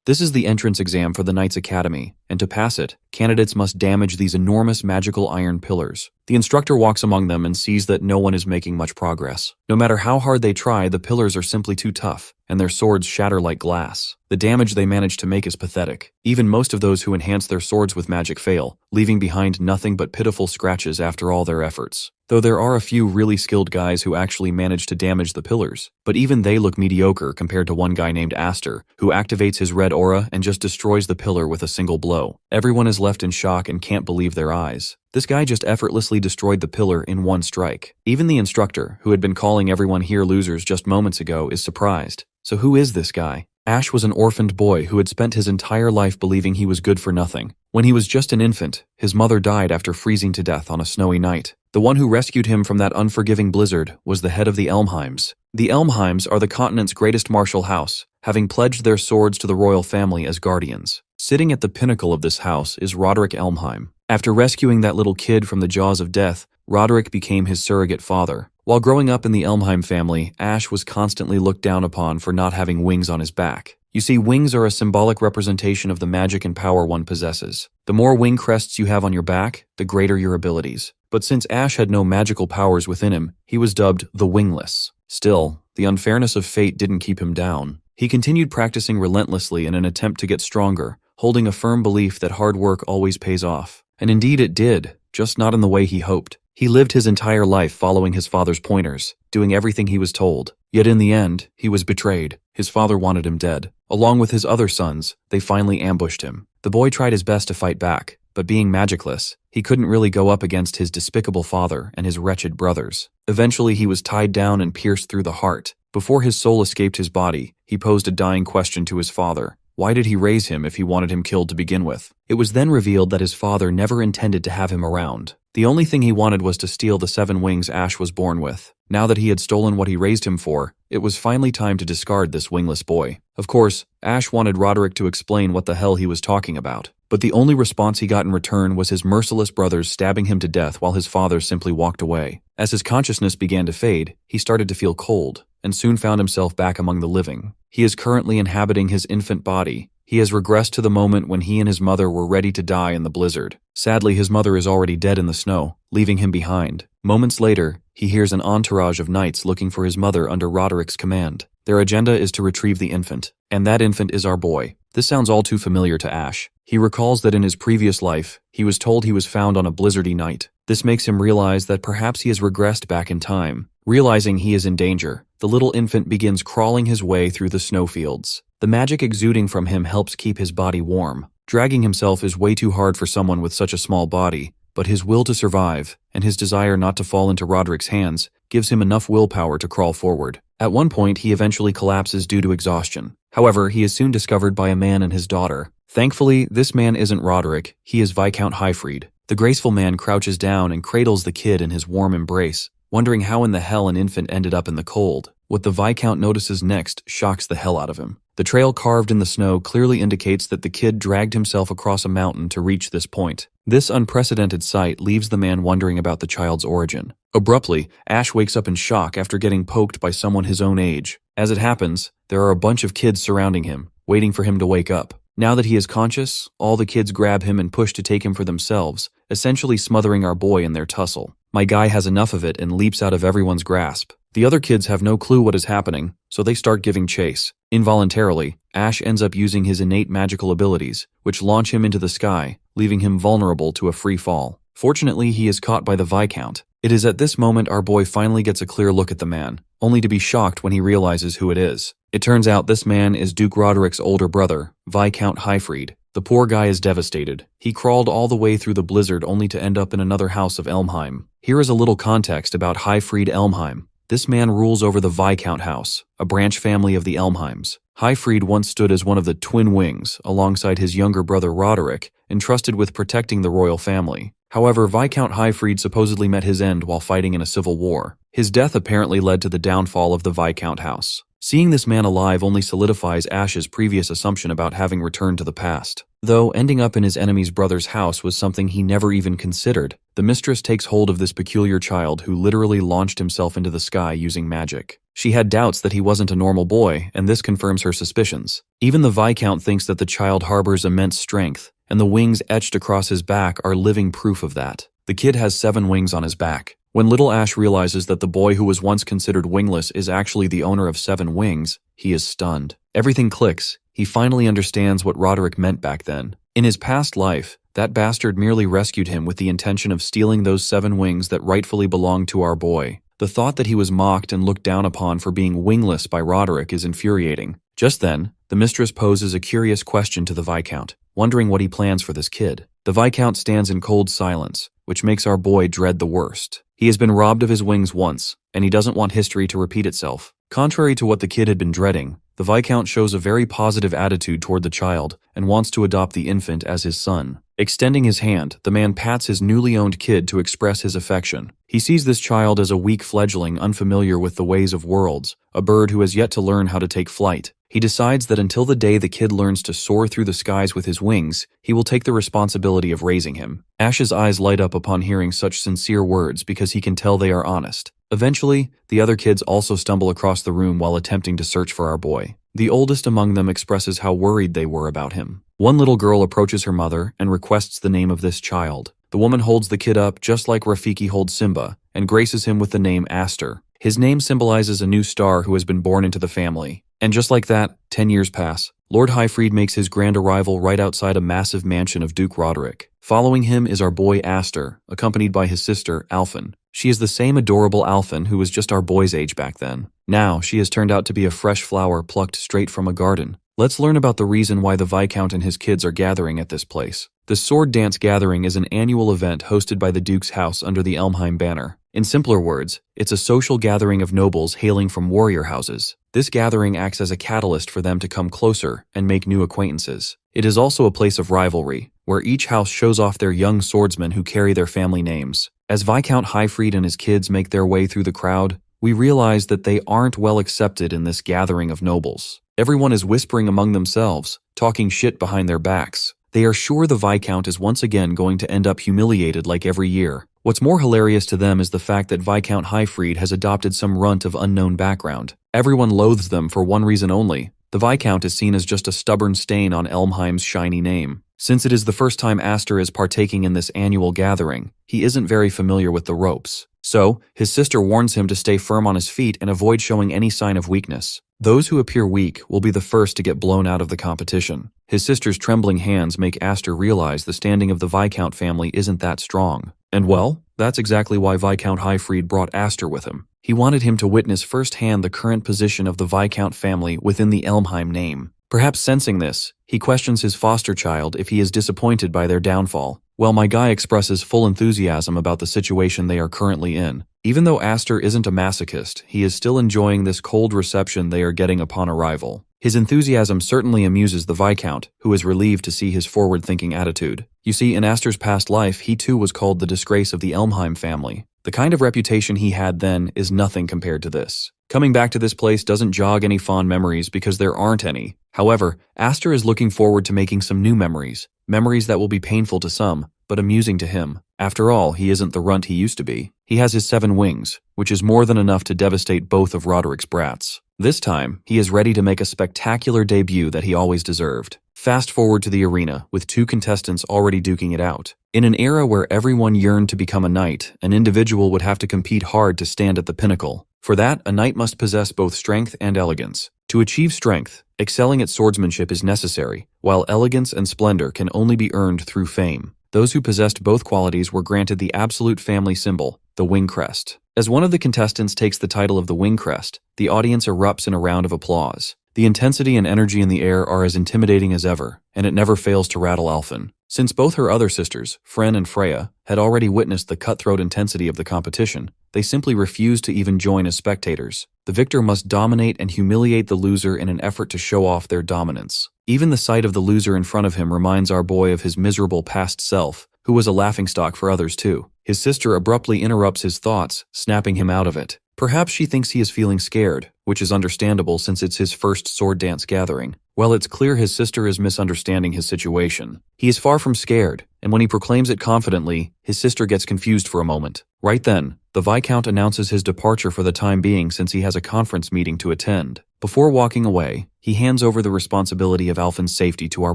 This is the entrance exam for the Knights Academy, and to pass it, candidates must damage these enormous magical iron pillars. The instructor walks among them and sees that no one is making much progress. No matter how hard they try, the pillars are simply too tough, and their swords shatter like glass. The damage they manage to make is pathetic. Even most of those who enhance their swords with magic fail, leaving behind nothing but pitiful scratches after all their efforts. Though there are a few really skilled guys who actually manage to damage the pillars, but even they look mediocre compared to one guy named Aster, who activates his red aura and just destroys the pillar with a single blow. Everyone is left in shock and can't believe their eyes. This guy just effortlessly destroyed the pillar in one strike. Even the instructor, who had been calling everyone here losers just moments ago, is surprised. So who is this guy? Ash was an orphaned boy who had spent his entire life believing he was good for nothing. When he was just an infant, his mother died after freezing to death on a snowy night. The one who rescued him from that unforgiving blizzard was the head of the Elmheims. The Elmheims are the continent's greatest martial house, having pledged their swords to the royal family as guardians. Sitting at the pinnacle of this house is Roderick Elmheim. After rescuing that little kid from the jaws of death, Roderick became his surrogate father. While growing up in the Elmheim family, Ash was constantly looked down upon for not having wings on his back. You see, wings are a symbolic representation of the magic and power one possesses. The more wing crests you have on your back, the greater your abilities. But since Ash had no magical powers within him, he was dubbed the Wingless. Still, the unfairness of fate didn't keep him down. He continued practicing relentlessly in an attempt to get stronger, holding a firm belief that hard work always pays off. And indeed it did, just not in the way he hoped. He lived his entire life following his father's pointers, doing everything he was told. Yet in the end, he was betrayed. His father wanted him dead. Along with his other sons, they finally ambushed him. The boy tried his best to fight back, but being magicless, he couldn't really go up against his despicable father and his wretched brothers. Eventually, he was tied down and pierced through the heart. Before his soul escaped his body, he posed a dying question to his father. Why did he raise him if he wanted him killed to begin with? It was then revealed that his father never intended to have him around. The only thing he wanted was to steal the 7 wings Ash was born with. Now that he had stolen what he raised him for, it was finally time to discard this wingless boy. Of course, Ash wanted Roderick to explain what the hell he was talking about. But the only response he got in return was his merciless brothers stabbing him to death while his father simply walked away. As his consciousness began to fade, he started to feel cold, and soon found himself back among the living. He is currently inhabiting his infant body. He has regressed to the moment when he and his mother were ready to die in the blizzard. Sadly, his mother is already dead in the snow, leaving him behind. Moments later, he hears an entourage of knights looking for his mother under Roderick's command. Their agenda is to retrieve the infant, and that infant is our boy. This sounds all too familiar to Ash. He recalls that in his previous life, he was told he was found on a blizzardy night. This makes him realize that perhaps he has regressed back in time. Realizing he is in danger, the little infant begins crawling his way through the snowfields. The magic exuding from him helps keep his body warm. Dragging himself is way too hard for someone with such a small body, but his will to survive, and his desire not to fall into Roderick's hands, gives him enough willpower to crawl forward. At one point, he eventually collapses due to exhaustion. However, he is soon discovered by a man and his daughter. Thankfully, this man isn't Roderick, he is Viscount Highfried. The graceful man crouches down and cradles the kid in his warm embrace, wondering how in the hell an infant ended up in the cold. What the Viscount notices next shocks the hell out of him. The trail carved in the snow clearly indicates that the kid dragged himself across a mountain to reach this point. This unprecedented sight leaves the man wondering about the child's origin. Abruptly, Ash wakes up in shock after getting poked by someone his own age. As it happens, there are a bunch of kids surrounding him, waiting for him to wake up. Now that he is conscious, all the kids grab him and push to take him for themselves, essentially smothering our boy in their tussle. My guy has enough of it and leaps out of everyone's grasp. The other kids have no clue what is happening, so they start giving chase. Involuntarily, Ash ends up using his innate magical abilities, which launch him into the sky, leaving him vulnerable to a free fall. Fortunately, he is caught by the Viscount. It is at this moment our boy finally gets a clear look at the man, only to be shocked when he realizes who it is. It turns out this man is Duke Roderick's older brother, Viscount Highfried. The poor guy is devastated. He crawled all the way through the blizzard only to end up in another house of Elmheim. Here is a little context about Highfried Elmheim. This man rules over the Viscount house, a branch family of the Elmheims. Highfried once stood as one of the twin wings, alongside his younger brother Roderick, entrusted with protecting the royal family. However, Viscount Highfried supposedly met his end while fighting in a civil war. His death apparently led to the downfall of the Viscount house. Seeing this man alive only solidifies Ash's previous assumption about having returned to the past. Though ending up in his enemy's brother's house was something he never even considered, the mistress takes hold of this peculiar child who literally launched himself into the sky using magic. She had doubts that he wasn't a normal boy, and this confirms her suspicions. Even the Viscount thinks that the child harbors immense strength, and the wings etched across his back are living proof of that. The kid has 7 wings on his back. When little Ash realizes that the boy who was once considered wingless is actually the owner of 7 wings, he is stunned. Everything clicks. He finally understands what Roderick meant back then. In his past life, that bastard merely rescued him with the intention of stealing those 7 wings that rightfully belonged to our boy. The thought that he was mocked and looked down upon for being wingless by Roderick is infuriating. Just then, the mistress poses a curious question to the Viscount, wondering what he plans for this kid. The Viscount stands in cold silence, which makes our boy dread the worst. He has been robbed of his wings once, and he doesn't want history to repeat itself. Contrary to what the kid had been dreading, the Viscount shows a very positive attitude toward the child and wants to adopt the infant as his son. Extending his hand, the man pats his newly owned kid to express his affection. He sees this child as a weak fledgling unfamiliar with the ways of worlds, a bird who has yet to learn how to take flight. He decides that until the day the kid learns to soar through the skies with his wings, he will take the responsibility of raising him. Ash's eyes light up upon hearing such sincere words because he can tell they are honest. Eventually, the other kids also stumble across the room while attempting to search for our boy. The oldest among them expresses how worried they were about him. One little girl approaches her mother and requests the name of this child. The woman holds the kid up just like Rafiki holds Simba and graces him with the name Aster. His name symbolizes a new star who has been born into the family. And just like that, 10 years pass. Lord Highfried makes his grand arrival right outside a massive mansion of Duke Roderick. Following him is our boy Aster, accompanied by his sister, Alphen. She is the same adorable Alphen who was just our boy's age back then. Now, she has turned out to be a fresh flower plucked straight from a garden. Let's learn about the reason why the Viscount and his kids are gathering at this place. The Sword Dance Gathering is an annual event hosted by the Duke's house under the Elmheim banner. In simpler words, it's a social gathering of nobles hailing from warrior houses. This gathering acts as a catalyst for them to come closer and make new acquaintances. It is also a place of rivalry, where each house shows off their young swordsmen who carry their family names. As Viscount Highfried and his kids make their way through the crowd, we realize that they aren't well accepted in this gathering of nobles. Everyone is whispering among themselves, talking shit behind their backs. They are sure the Viscount is once again going to end up humiliated like every year. What's more hilarious to them is the fact that Viscount Highfried has adopted some runt of unknown background. Everyone loathes them for one reason only. The Viscount is seen as just a stubborn stain on Elmheim's shiny name. Since it is the first time Aster is partaking in this annual gathering, he isn't very familiar with the ropes. So, his sister warns him to stay firm on his feet and avoid showing any sign of weakness. Those who appear weak will be the first to get blown out of the competition. His sister's trembling hands make Aster realize the standing of the Viscount family isn't that strong. And well, that's exactly why Viscount Highfried brought Aster with him. He wanted him to witness firsthand the current position of the Viscount family within the Elmheim name. Perhaps sensing this, he questions his foster child if he is disappointed by their downfall, while my guy expresses full enthusiasm about the situation they are currently in. Even though Aster isn't a masochist, he is still enjoying this cold reception they are getting upon arrival. His enthusiasm certainly amuses the Viscount, who is relieved to see his forward-thinking attitude. You see, in Aster's past life, he too was called the disgrace of the Elmheim family. The kind of reputation he had then is nothing compared to this. Coming back to this place doesn't jog any fond memories because there aren't any. However, Aster is looking forward to making some new memories that will be painful to some, but amusing to him. After all, he isn't the runt he used to be. He has his 7 wings, which is more than enough to devastate both of Roderick's brats. This time, he is ready to make a spectacular debut that he always deserved. Fast forward to the arena, with 2 contestants already duking it out. In an era where everyone yearned to become a knight, an individual would have to compete hard to stand at the pinnacle. For that, a knight must possess both strength and elegance. To achieve strength, excelling at swordsmanship is necessary, while elegance and splendor can only be earned through fame. Those who possessed both qualities were granted the absolute family symbol, the wing crest. As one of the contestants takes the title of the wing crest, the audience erupts in a round of applause. The intensity and energy in the air are as intimidating as ever, and it never fails to rattle Alphen. Since both her other sisters, Fren and Freya, had already witnessed the cutthroat intensity of the competition, they simply refused to even join as spectators. The victor must dominate and humiliate the loser in an effort to show off their dominance. Even the sight of the loser in front of him reminds our boy of his miserable past self, who was a laughingstock for others too. His sister abruptly interrupts his thoughts, snapping him out of it. Perhaps she thinks he is feeling scared, which is understandable since it's his first sword dance gathering. Well, it's clear his sister is misunderstanding his situation. He is far from scared, and when he proclaims it confidently, his sister gets confused for a moment. Right then, the Viscount announces his departure for the time being since he has a conference meeting to attend. Before walking away, he hands over the responsibility of Alphen's safety to our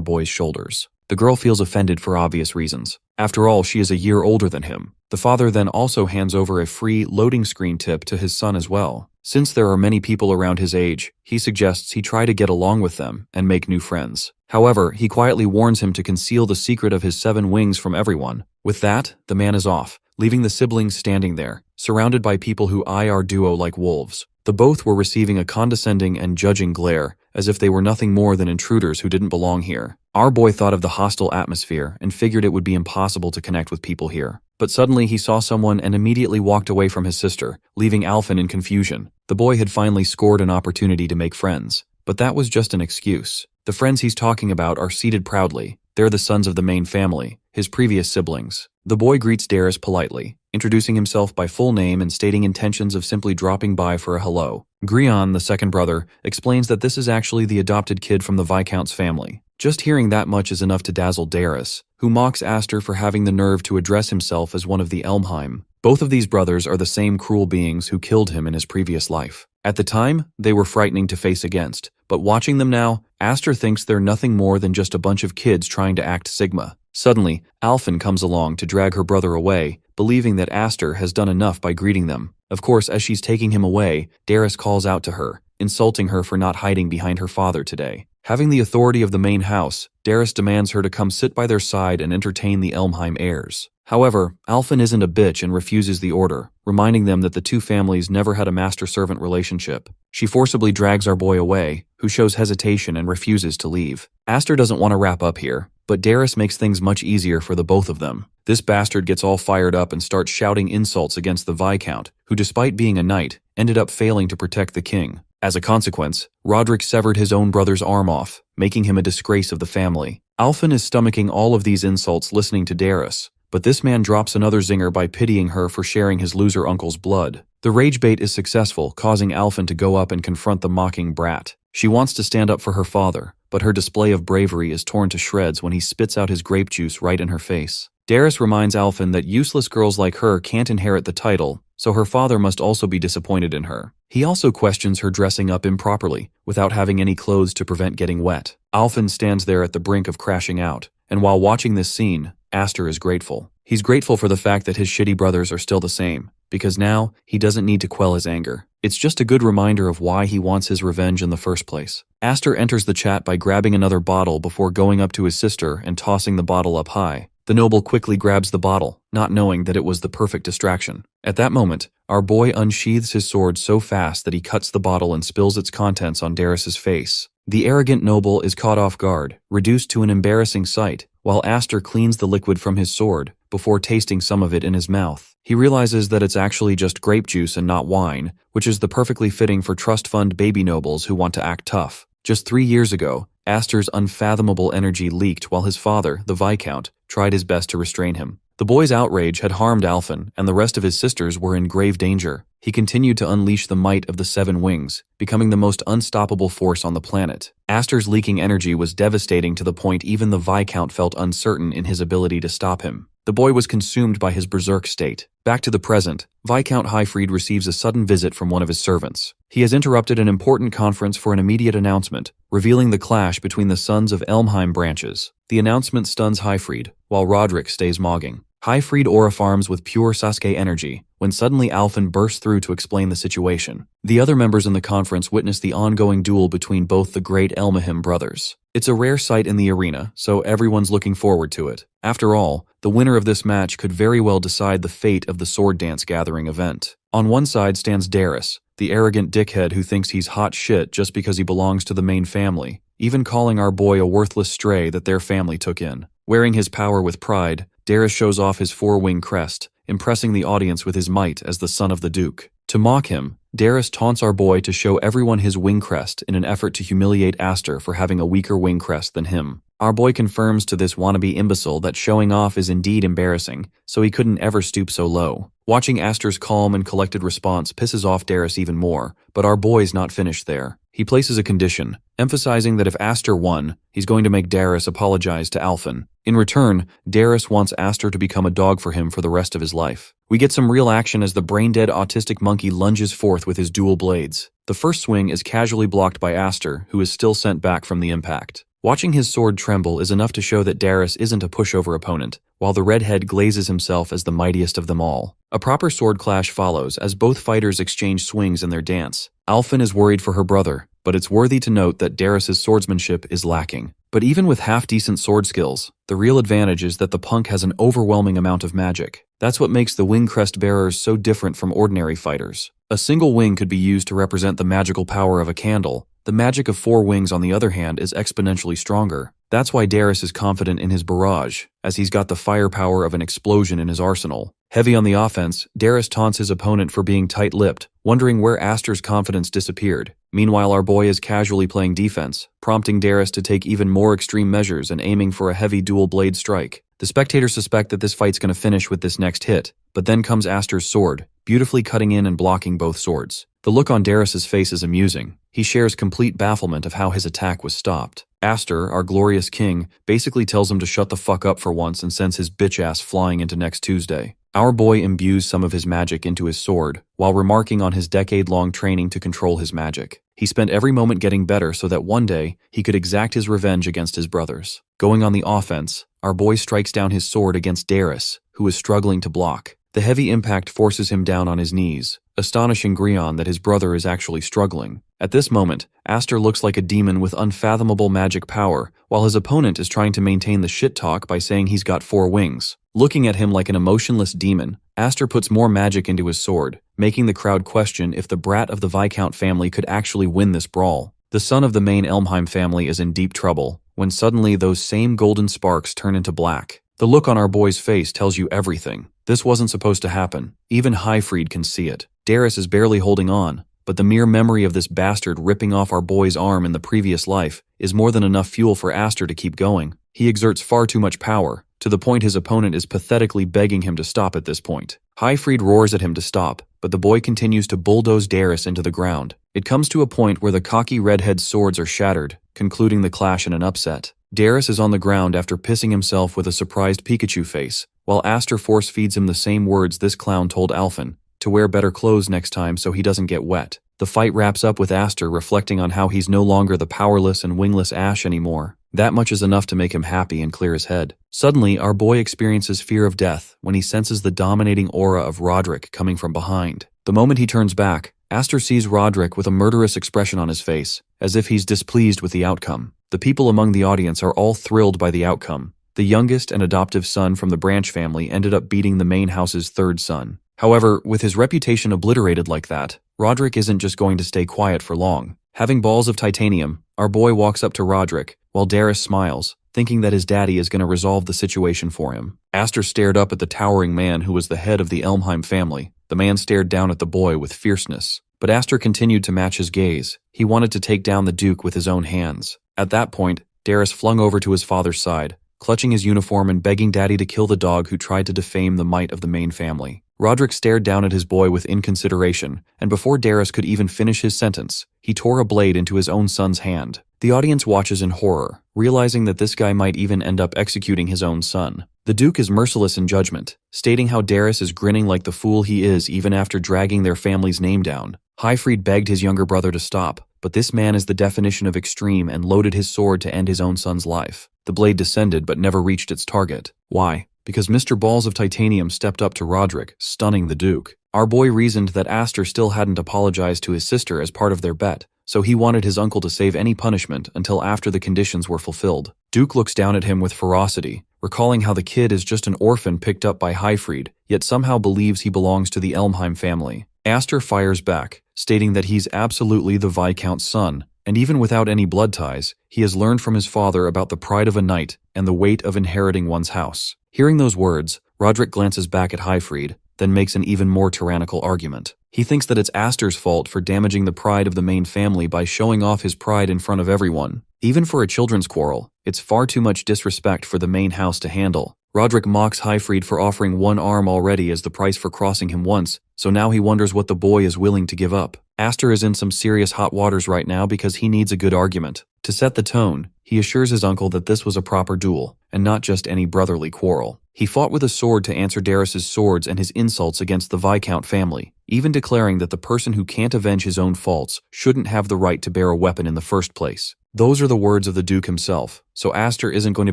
boy's shoulders. The girl feels offended for obvious reasons. After all, she is a year older than him. The father then also hands over a free loading screen tip to his son as well. Since there are many people around his age, he suggests he try to get along with them and make new friends. However, he quietly warns him to conceal the secret of his 7 wings from everyone. With that, the man is off, leaving the siblings standing there, surrounded by people who eye our duo like wolves. The both were receiving a condescending and judging glare, as if they were nothing more than intruders who didn't belong here. Our boy thought of the hostile atmosphere and figured it would be impossible to connect with people here. But suddenly he saw someone and immediately walked away from his sister, leaving Alphen in confusion. The boy had finally scored an opportunity to make friends, but that was just an excuse. The friends he's talking about are seated proudly. They're the sons of the main family, his previous siblings. The boy greets Darius politely, introducing himself by full name and stating intentions of simply dropping by for a hello. Grion, the second brother, explains that this is actually the adopted kid from the Viscount's family. Just hearing that much is enough to dazzle Darius, who mocks Aster for having the nerve to address himself as one of the Elmheim. Both of these brothers are the same cruel beings who killed him in his previous life. At the time, they were frightening to face against, but watching them now, Aster thinks they're nothing more than just a bunch of kids trying to act Sigma. Suddenly, Alphen comes along to drag her brother away, believing that Aster has done enough by greeting them. Of course, as she's taking him away, Darius calls out to her, insulting her for not hiding behind her father today. Having the authority of the main house, Darius demands her to come sit by their side and entertain the Elmheim heirs. However, Alphen isn't a bitch and refuses the order, reminding them that the two families never had a master-servant relationship. She forcibly drags our boy away, who shows hesitation and refuses to leave. Aster doesn't want to wrap up here, but Darius makes things much easier for the both of them. This bastard gets all fired up and starts shouting insults against the Viscount, who despite being a knight, ended up failing to protect the king. As a consequence, Roderick severed his own brother's arm off, making him a disgrace of the family. Alphen is stomaching all of these insults listening to Darius, but this man drops another zinger by pitying her for sharing his loser uncle's blood. The rage bait is successful, causing Alphen to go up and confront the mocking brat. She wants to stand up for her father, but her display of bravery is torn to shreds when he spits out his grape juice right in her face. Darius reminds Alphen that useless girls like her can't inherit the title, so her father must also be disappointed in her. He also questions her dressing up improperly, without having any clothes to prevent getting wet. Alphen stands there at the brink of crashing out, and while watching this scene, Aster is grateful. He's grateful for the fact that his shitty brothers are still the same, because now he doesn't need to quell his anger. It's just a good reminder of why he wants his revenge in the first place. Aster enters the chat by grabbing another bottle before going up to his sister and tossing the bottle up high. The noble quickly grabs the bottle, not knowing that it was the perfect distraction. At that moment, our boy unsheathes his sword so fast that he cuts the bottle and spills its contents on Darius's face. The arrogant noble is caught off guard, reduced to an embarrassing sight, while Aster cleans the liquid from his sword before tasting some of it in his mouth. He realizes that it's actually just grape juice and not wine, which is the perfectly fitting for trust fund baby nobles who want to act tough. Just 3 years ago, Aster's unfathomable energy leaked while his father, the Viscount, tried his best to restrain him. The boy's outrage had harmed Alphen, and the rest of his sisters were in grave danger. He continued to unleash the might of the 7 wings, becoming the most unstoppable force on the planet. Aster's leaking energy was devastating to the point even the Viscount felt uncertain in his ability to stop him. The boy was consumed by his berserk state. Back to the present, Viscount Highfried receives a sudden visit from one of his servants. He has interrupted an important conference for an immediate announcement, revealing the clash between the sons of Elmheim branches. The announcement stuns Highfried, while Roderick stays mogging. Highfried aura farms with pure Sasuke energy, when suddenly Alphen bursts through to explain the situation. The other members in the conference witness the ongoing duel between both the great Elmheim brothers. It's a rare sight in the arena, so everyone's looking forward to it. After all, the winner of this match could very well decide the fate of the sword dance gathering event. On one side stands Darius, the arrogant dickhead who thinks he's hot shit just because he belongs to the main family, even calling our boy a worthless stray that their family took in. Wearing his power with pride, Darius shows off his 4-wing crest, impressing the audience with his might as the son of the Duke. To mock him, Darius taunts our boy to show everyone his wing crest in an effort to humiliate Aster for having a weaker wing crest than him. Our boy confirms to this wannabe imbecile that showing off is indeed embarrassing, so he couldn't ever stoop so low. Watching Aster's calm and collected response pisses off Darius even more, but our boy's not finished there. He places a condition, emphasizing that if Aster won, he's going to make Darius apologize to Alphen. In return, Darius wants Aster to become a dog for him for the rest of his life. We get some real action as the brain-dead autistic monkey lunges forth with his dual blades. The first swing is casually blocked by Aster, who is still sent back from the impact. Watching his sword tremble is enough to show that Darius isn't a pushover opponent, while the redhead glazes himself as the mightiest of them all. A proper sword clash follows as both fighters exchange swings in their dance. Alphen is worried for her brother, but it's worthy to note that Darius's swordsmanship is lacking. But even with half-decent sword skills, the real advantage is that the punk has an overwhelming amount of magic. That's what makes the wing crest bearers so different from ordinary fighters. A single wing could be used to represent the magical power of a candle. The magic of 4 wings, on the other hand, is exponentially stronger. That's why Darius is confident in his barrage, as he's got the firepower of an explosion in his arsenal. Heavy on the offense, Darius taunts his opponent for being tight-lipped, wondering where Aster's confidence disappeared. Meanwhile, our boy is casually playing defense, prompting Darius to take even more extreme measures and aiming for a heavy dual-blade strike. The spectators suspect that this fight's going to finish with this next hit, but then comes Aster's sword, beautifully cutting in and blocking both swords. The look on Darius's face is amusing. He shares complete bafflement of how his attack was stopped. Aster, our glorious king, basically tells him to shut the fuck up for once and sends his bitch ass flying into next Tuesday. Our boy imbues some of his magic into his sword, while remarking on his decade-long training to control his magic. He spent every moment getting better so that one day, he could exact his revenge against his brothers. Going on the offense, our boy strikes down his sword against Darius, who is struggling to block. The heavy impact forces him down on his knees, astonishing Grion that his brother is actually struggling. At this moment, Aster looks like a demon with unfathomable magic power, while his opponent is trying to maintain the shit talk by saying he's got 4 wings. Looking at him like an emotionless demon, Aster puts more magic into his sword, making the crowd question if the brat of the Viscount family could actually win this brawl. The son of the main Elmheim family is in deep trouble, when suddenly those same golden sparks turn into black. The look on our boy's face tells you everything. This wasn't supposed to happen. Even Highfried can see it. Darius is barely holding on, but the mere memory of this bastard ripping off our boy's arm in the previous life is more than enough fuel for Aster to keep going. He exerts far too much power, to the point his opponent is pathetically begging him to stop at this point. Highfried roars at him to stop, but the boy continues to bulldoze Darius into the ground. It comes to a point where the cocky redhead's swords are shattered, concluding the clash in an upset. Darius is on the ground after pissing himself with a surprised Pikachu face, while Aster force feeds him the same words this clown told Alphen, to wear better clothes next time so he doesn't get wet. The fight wraps up with Aster reflecting on how he's no longer the powerless and wingless Ash anymore. That much is enough to make him happy and clear his head. Suddenly, our boy experiences fear of death when he senses the dominating aura of Roderick coming from behind. The moment he turns back, Aster sees Roderick with a murderous expression on his face, as if he's displeased with the outcome. The people among the audience are all thrilled by the outcome. The youngest and adoptive son from the Branch family ended up beating the main house's 3rd son. However, with his reputation obliterated like that, Roderick isn't just going to stay quiet for long. Having balls of titanium, our boy walks up to Roderick, while Darius smiles, thinking that his daddy is going to resolve the situation for him. Aster stared up at the towering man who was the head of the Elmheim family. The man stared down at the boy with fierceness. But Aster continued to match his gaze. He wanted to take down the Duke with his own hands. At that point, Darius flung over to his father's side, clutching his uniform and begging Daddy to kill the dog who tried to defame the might of the main family. Roderick stared down at his boy with inconsideration, and before Darius could even finish his sentence, he tore a blade into his own son's hand. The audience watches in horror, realizing that this guy might even end up executing his own son. The Duke is merciless in judgment, stating how Darius is grinning like the fool he is even after dragging their family's name down. Highfried begged his younger brother to stop, but this man is the definition of extreme and loaded his sword to end his own son's life. The blade descended but never reached its target. Why? Because Mr. Balls of Titanium stepped up to Roderick, stunning the Duke. Our boy reasoned that Aster still hadn't apologized to his sister as part of their bet, so he wanted his uncle to save any punishment until after the conditions were fulfilled. Duke looks down at him with ferocity, recalling how the kid is just an orphan picked up by Highfried, yet somehow believes he belongs to the Elmheim family. Aster fires back, stating that he's absolutely the Viscount's son, and even without any blood ties, he has learned from his father about the pride of a knight and the weight of inheriting one's house. Hearing those words, Roderick glances back at Highfried, then makes an even more tyrannical argument. He thinks that it's Aster's fault for damaging the pride of the main family by showing off his pride in front of everyone. Even for a children's quarrel, it's far too much disrespect for the main house to handle. Roderick mocks Highfried for offering one arm already as the price for crossing him once, so now he wonders what the boy is willing to give up. Aster is in some serious hot waters right now because he needs a good argument. To set the tone, he assures his uncle that this was a proper duel, and not just any brotherly quarrel. He fought with a sword to answer Darius's swords and his insults against the Viscount family, even declaring that the person who can't avenge his own faults shouldn't have the right to bear a weapon in the first place. Those are the words of the Duke himself, so Aster isn't going to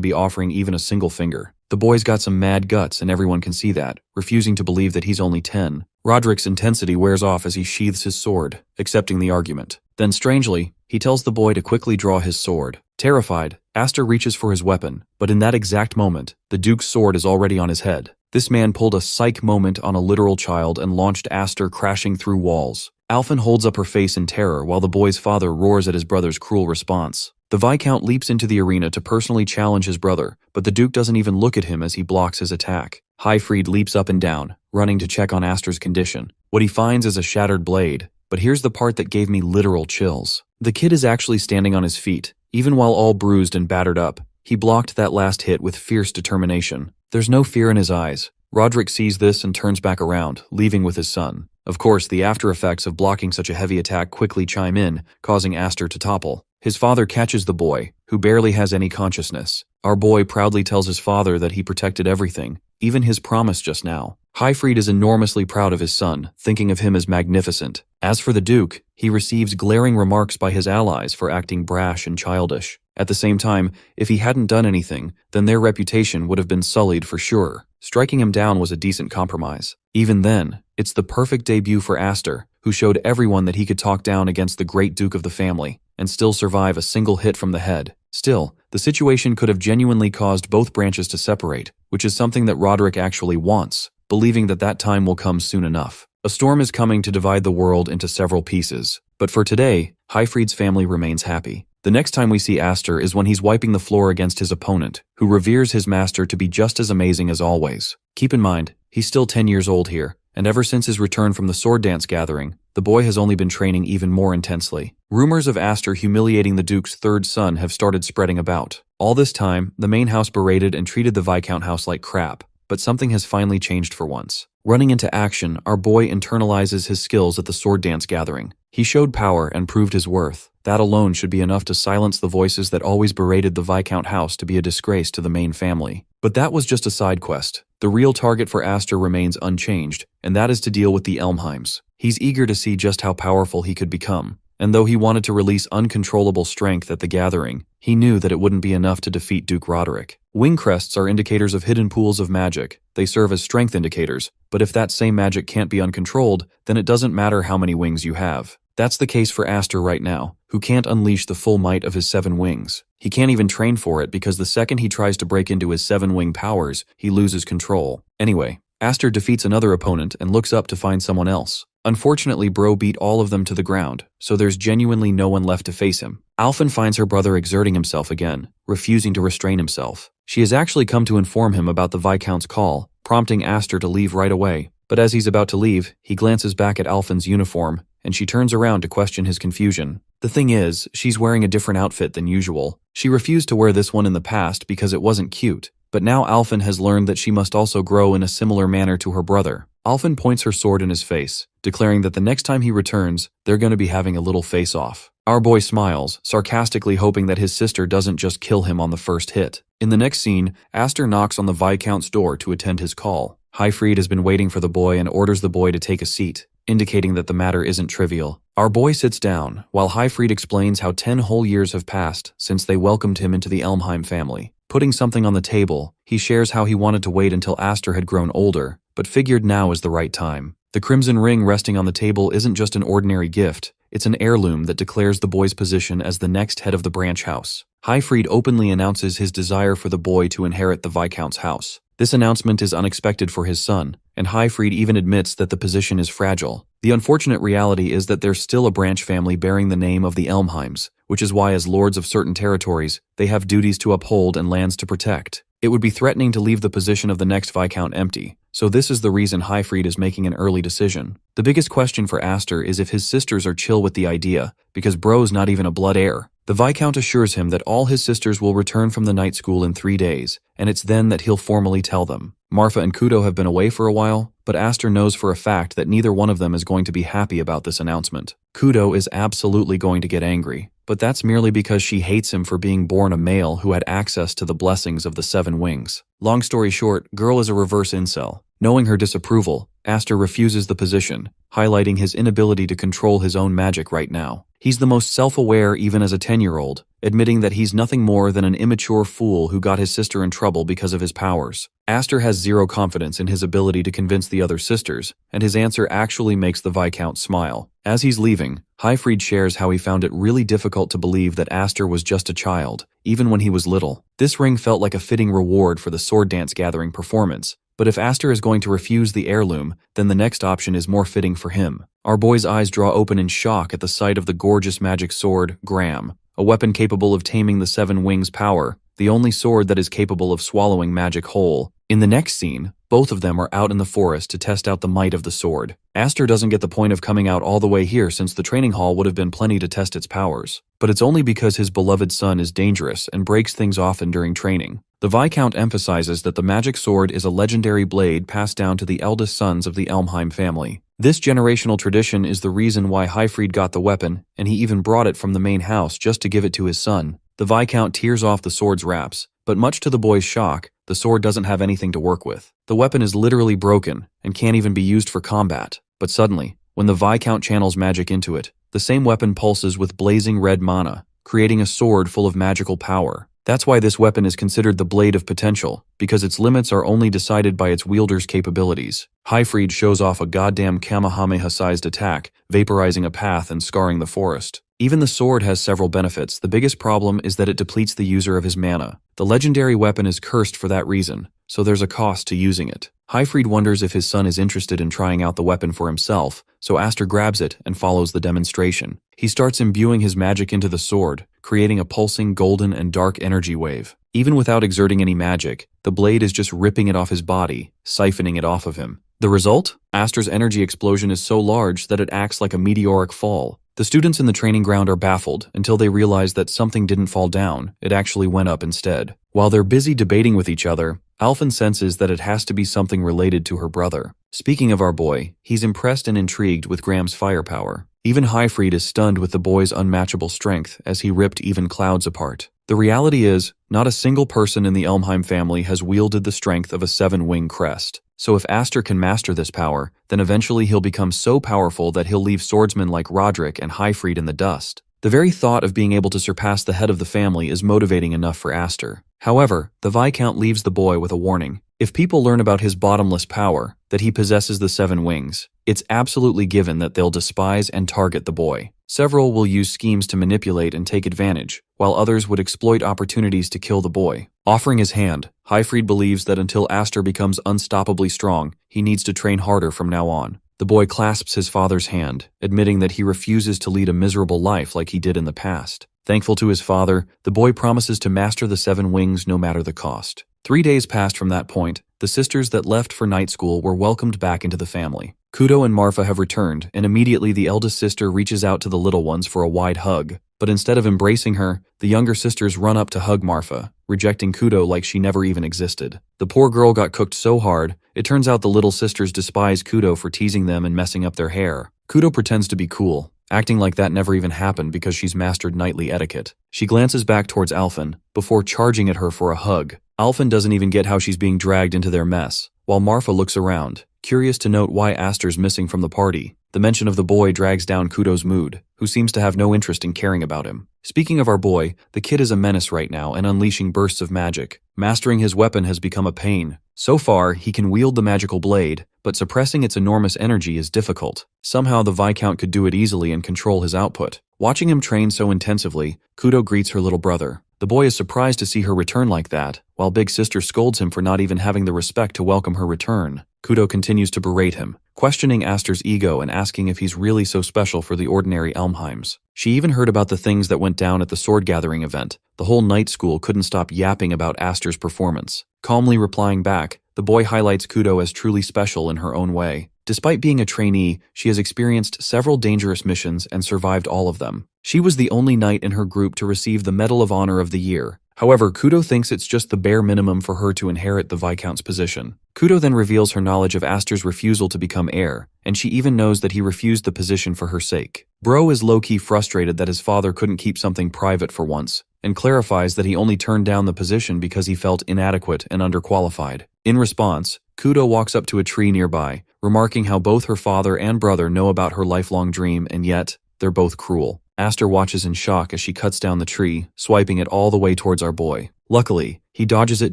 be offering even a single finger. The boy's got some mad guts and everyone can see that, refusing to believe that he's only 10. Roderick's intensity wears off as he sheathes his sword, accepting the argument. Then strangely, he tells the boy to quickly draw his sword. Terrified, Aster reaches for his weapon, but in that exact moment, the Duke's sword is already on his head. This man pulled a psych moment on a literal child and launched Aster crashing through walls. Alphen holds up her face in terror while the boy's father roars at his brother's cruel response. The Viscount leaps into the arena to personally challenge his brother, but the Duke doesn't even look at him as he blocks his attack. Highfried leaps up and down, running to check on Aster's condition. What he finds is a shattered blade, but here's the part that gave me literal chills. The kid is actually standing on his feet. Even while all bruised and battered up, he blocked that last hit with fierce determination. There's no fear in his eyes. Roderick sees this and turns back around, leaving with his son. Of course, the after effects of blocking such a heavy attack quickly chime in, causing Aster to topple. His father catches the boy, who barely has any consciousness. Our boy proudly tells his father that he protected everything, even his promise just now. Highfried is enormously proud of his son, thinking of him as magnificent. As for the Duke, he receives glaring remarks by his allies for acting brash and childish. At the same time, if he hadn't done anything, then their reputation would have been sullied for sure. Striking him down was a decent compromise. Even then, it's the perfect debut for Aster, who showed everyone that he could talk down against the great Duke of the family and still survive a single hit from the head. Still, the situation could have genuinely caused both branches to separate, which is something that Roderick actually wants, believing that that time will come soon enough. A storm is coming to divide the world into several pieces, but for today, Highfried's family remains happy. The next time we see Aster is when he's wiping the floor against his opponent, who reveres his master to be just as amazing as always. Keep in mind, he's still 10 years old here, and ever since his return from the sword dance gathering, the boy has only been training even more intensely. Rumors of Aster humiliating the Duke's third son have started spreading about. All this time, the main house berated and treated the Viscount house like crap, but something has finally changed for once. Running into action, our boy internalizes his skills at the sword dance gathering. He showed power and proved his worth. That alone should be enough to silence the voices that always berated the Viscount house to be a disgrace to the main family. But that was just a side quest. The real target for Aster remains unchanged, and that is to deal with the Elmheims. He's eager to see just how powerful he could become. And though he wanted to release uncontrollable strength at the gathering, he knew that it wouldn't be enough to defeat Duke Roderick. Wing crests are indicators of hidden pools of magic. They serve as strength indicators, but if that same magic can't be uncontrolled, then it doesn't matter how many wings you have. That's the case for Aster right now, who can't unleash the full might of his 7 wings. He can't even train for it because the second he tries to break into his 7-wing powers, he loses control. Anyway, Aster defeats another opponent and looks up to find someone else. Unfortunately, Bro beat all of them to the ground, so there's genuinely no one left to face him. Alphen finds her brother exerting himself again, refusing to restrain himself. She has actually come to inform him about the Viscount's call, prompting Aster to leave right away. But as he's about to leave, he glances back at Alphen's uniform, and she turns around to question his confusion. The thing is, she's wearing a different outfit than usual. She refused to wear this one in the past because it wasn't cute, but now Alphen has learned that she must also grow in a similar manner to her brother. Alphen points her sword in his face, declaring that the next time he returns, they're going to be having a little face-off. Our boy smiles, sarcastically hoping that his sister doesn't just kill him on the first hit. In the next scene, Aster knocks on the Viscount's door to attend his call. Highfried has been waiting for the boy and orders the boy to take a seat, indicating that the matter isn't trivial. Our boy sits down, while Highfried explains how 10 whole years have passed since they welcomed him into the Elmheim family. Putting something on the table, he shares how he wanted to wait until Aster had grown older, but figured now is the right time. The crimson ring resting on the table isn't just an ordinary gift, it's an heirloom that declares the boy's position as the next head of the branch house. Highfried openly announces his desire for the boy to inherit the Viscount's house. This announcement is unexpected for his son, and Highfried even admits that the position is fragile. The unfortunate reality is that there's still a branch family bearing the name of the Elmheims, which is why as lords of certain territories, they have duties to uphold and lands to protect. It would be threatening to leave the position of the next Viscount empty, so this is the reason Highfried is making an early decision. The biggest question for Aster is if his sisters are chill with the idea, because Bro's not even a blood heir. The Viscount assures him that all his sisters will return from the night school in 3 days, and it's then that he'll formally tell them. Marfa and Kudo have been away for a while, but Aster knows for a fact that neither one of them is going to be happy about this announcement. Kudo is absolutely going to get angry, but that's merely because she hates him for being born a male who had access to the blessings of the 7 wings. Long story short, Girl is a reverse incel. Knowing her disapproval, Aster refuses the position, highlighting his inability to control his own magic right now. He's the most self-aware even as a 10-year-old, admitting that he's nothing more than an immature fool who got his sister in trouble because of his powers. Aster has zero confidence in his ability to convince the other sisters, and his answer actually makes the Viscount smile. As he's leaving, Highfried shares how he found it really difficult to believe that Aster was just a child, even when he was little. This ring felt like a fitting reward for the sword dance gathering performance, but if Aster is going to refuse the heirloom, then the next option is more fitting for him. Our boy's eyes draw open in shock at the sight of the gorgeous magic sword, Gram, a weapon capable of taming the 7 wings' power, the only sword that is capable of swallowing magic whole. In the next scene, both of them are out in the forest to test out the might of the sword. Aster doesn't get the point of coming out all the way here since the training hall would have been plenty to test its powers. But it's only because his beloved son is dangerous and breaks things often during training. The Viscount emphasizes that the magic sword is a legendary blade passed down to the eldest sons of the Elmheim family. This generational tradition is the reason why Highfried got the weapon, and he even brought it from the main house just to give it to his son. The Viscount tears off the sword's wraps, but much to the boy's shock, the sword doesn't have anything to work with. The weapon is literally broken and can't even be used for combat. But suddenly, when the Viscount channels magic into it, the same weapon pulses with blazing red mana, creating a sword full of magical power. That's why this weapon is considered the Blade of Potential, because its limits are only decided by its wielder's capabilities. Highfried shows off a goddamn Kamehameha-sized attack, vaporizing a path and scarring the forest. Even the sword has several benefits. The biggest problem is that it depletes the user of his mana. The legendary weapon is cursed for that reason, so there's a cost to using it. Highfried wonders if his son is interested in trying out the weapon for himself, so Aster grabs it and follows the demonstration. He starts imbuing his magic into the sword, creating a pulsing golden and dark energy wave. Even without exerting any magic, the blade is just ripping it off his body, siphoning it off of him. The result? Aster's energy explosion is so large that it acts like a meteoric fall. The students in the training ground are baffled until they realize that something didn't fall down, it actually went up instead. While they're busy debating with each other, Alphen senses that it has to be something related to her brother. Speaking of our boy, he's impressed and intrigued with Graham's firepower. Even Highfried is stunned with the boy's unmatchable strength as he ripped even clouds apart. The reality is, not a single person in the Elmheim family has wielded the strength of a 7-wing crest. So if Aster can master this power, then eventually he'll become so powerful that he'll leave swordsmen like Roderick and Highfried in the dust. The very thought of being able to surpass the head of the family is motivating enough for Aster. However, the Viscount leaves the boy with a warning. If people learn about his bottomless power, that he possesses the 7 wings, it's absolutely given that they'll despise and target the boy. Several will use schemes to manipulate and take advantage, while others would exploit opportunities to kill the boy. Offering his hand, Highfried believes that until Aster becomes unstoppably strong, he needs to train harder from now on. The boy clasps his father's hand, admitting that he refuses to lead a miserable life like he did in the past. Thankful to his father, the boy promises to master the 7 wings no matter the cost. 3 days passed from that point. The sisters that left for night school were welcomed back into the family. Kudo and Marfa have returned, and immediately the eldest sister reaches out to the little ones for a wide hug. But instead of embracing her, the younger sisters run up to hug Marfa, rejecting Kudo like she never even existed. The poor girl got cooked so hard, it turns out the little sisters despise Kudo for teasing them and messing up their hair. Kudo pretends to be cool, acting like that never even happened because she's mastered knightly etiquette. She glances back towards Alphen, before charging at her for a hug. Alphen doesn't even get how she's being dragged into their mess, while Marfa looks around, curious to note why Aster's missing from the party. The mention of the boy drags down Kudo's mood, who seems to have no interest in caring about him. Speaking of our boy, the kid is a menace right now and unleashing bursts of magic. Mastering his weapon has become a pain. So far, he can wield the magical blade, but suppressing its enormous energy is difficult. Somehow the Viscount could do it easily and control his output. Watching him train so intensively, Kudo greets her little brother. The boy is surprised to see her return like that, while Big Sister scolds him for not even having the respect to welcome her return. Kudo continues to berate him, questioning Aster's ego and asking if he's really so special for the ordinary Elmheims. She even heard about the things that went down at the sword gathering event. The whole night school couldn't stop yapping about Aster's performance. Calmly replying back, the boy highlights Kudo as truly special in her own way. Despite being a trainee, she has experienced several dangerous missions and survived all of them. She was the only knight in her group to receive the Medal of Honor of the Year. However, Kudo thinks it's just the bare minimum for her to inherit the Viscount's position. Kudo then reveals her knowledge of Aster's refusal to become heir, and she even knows that he refused the position for her sake. Bro is low-key frustrated that his father couldn't keep something private for once, and clarifies that he only turned down the position because he felt inadequate and underqualified. In response, Kudo walks up to a tree nearby, remarking how both her father and brother know about her lifelong dream, and yet, they're both cruel. Aster watches in shock as she cuts down the tree, swiping it all the way towards our boy. Luckily, he dodges it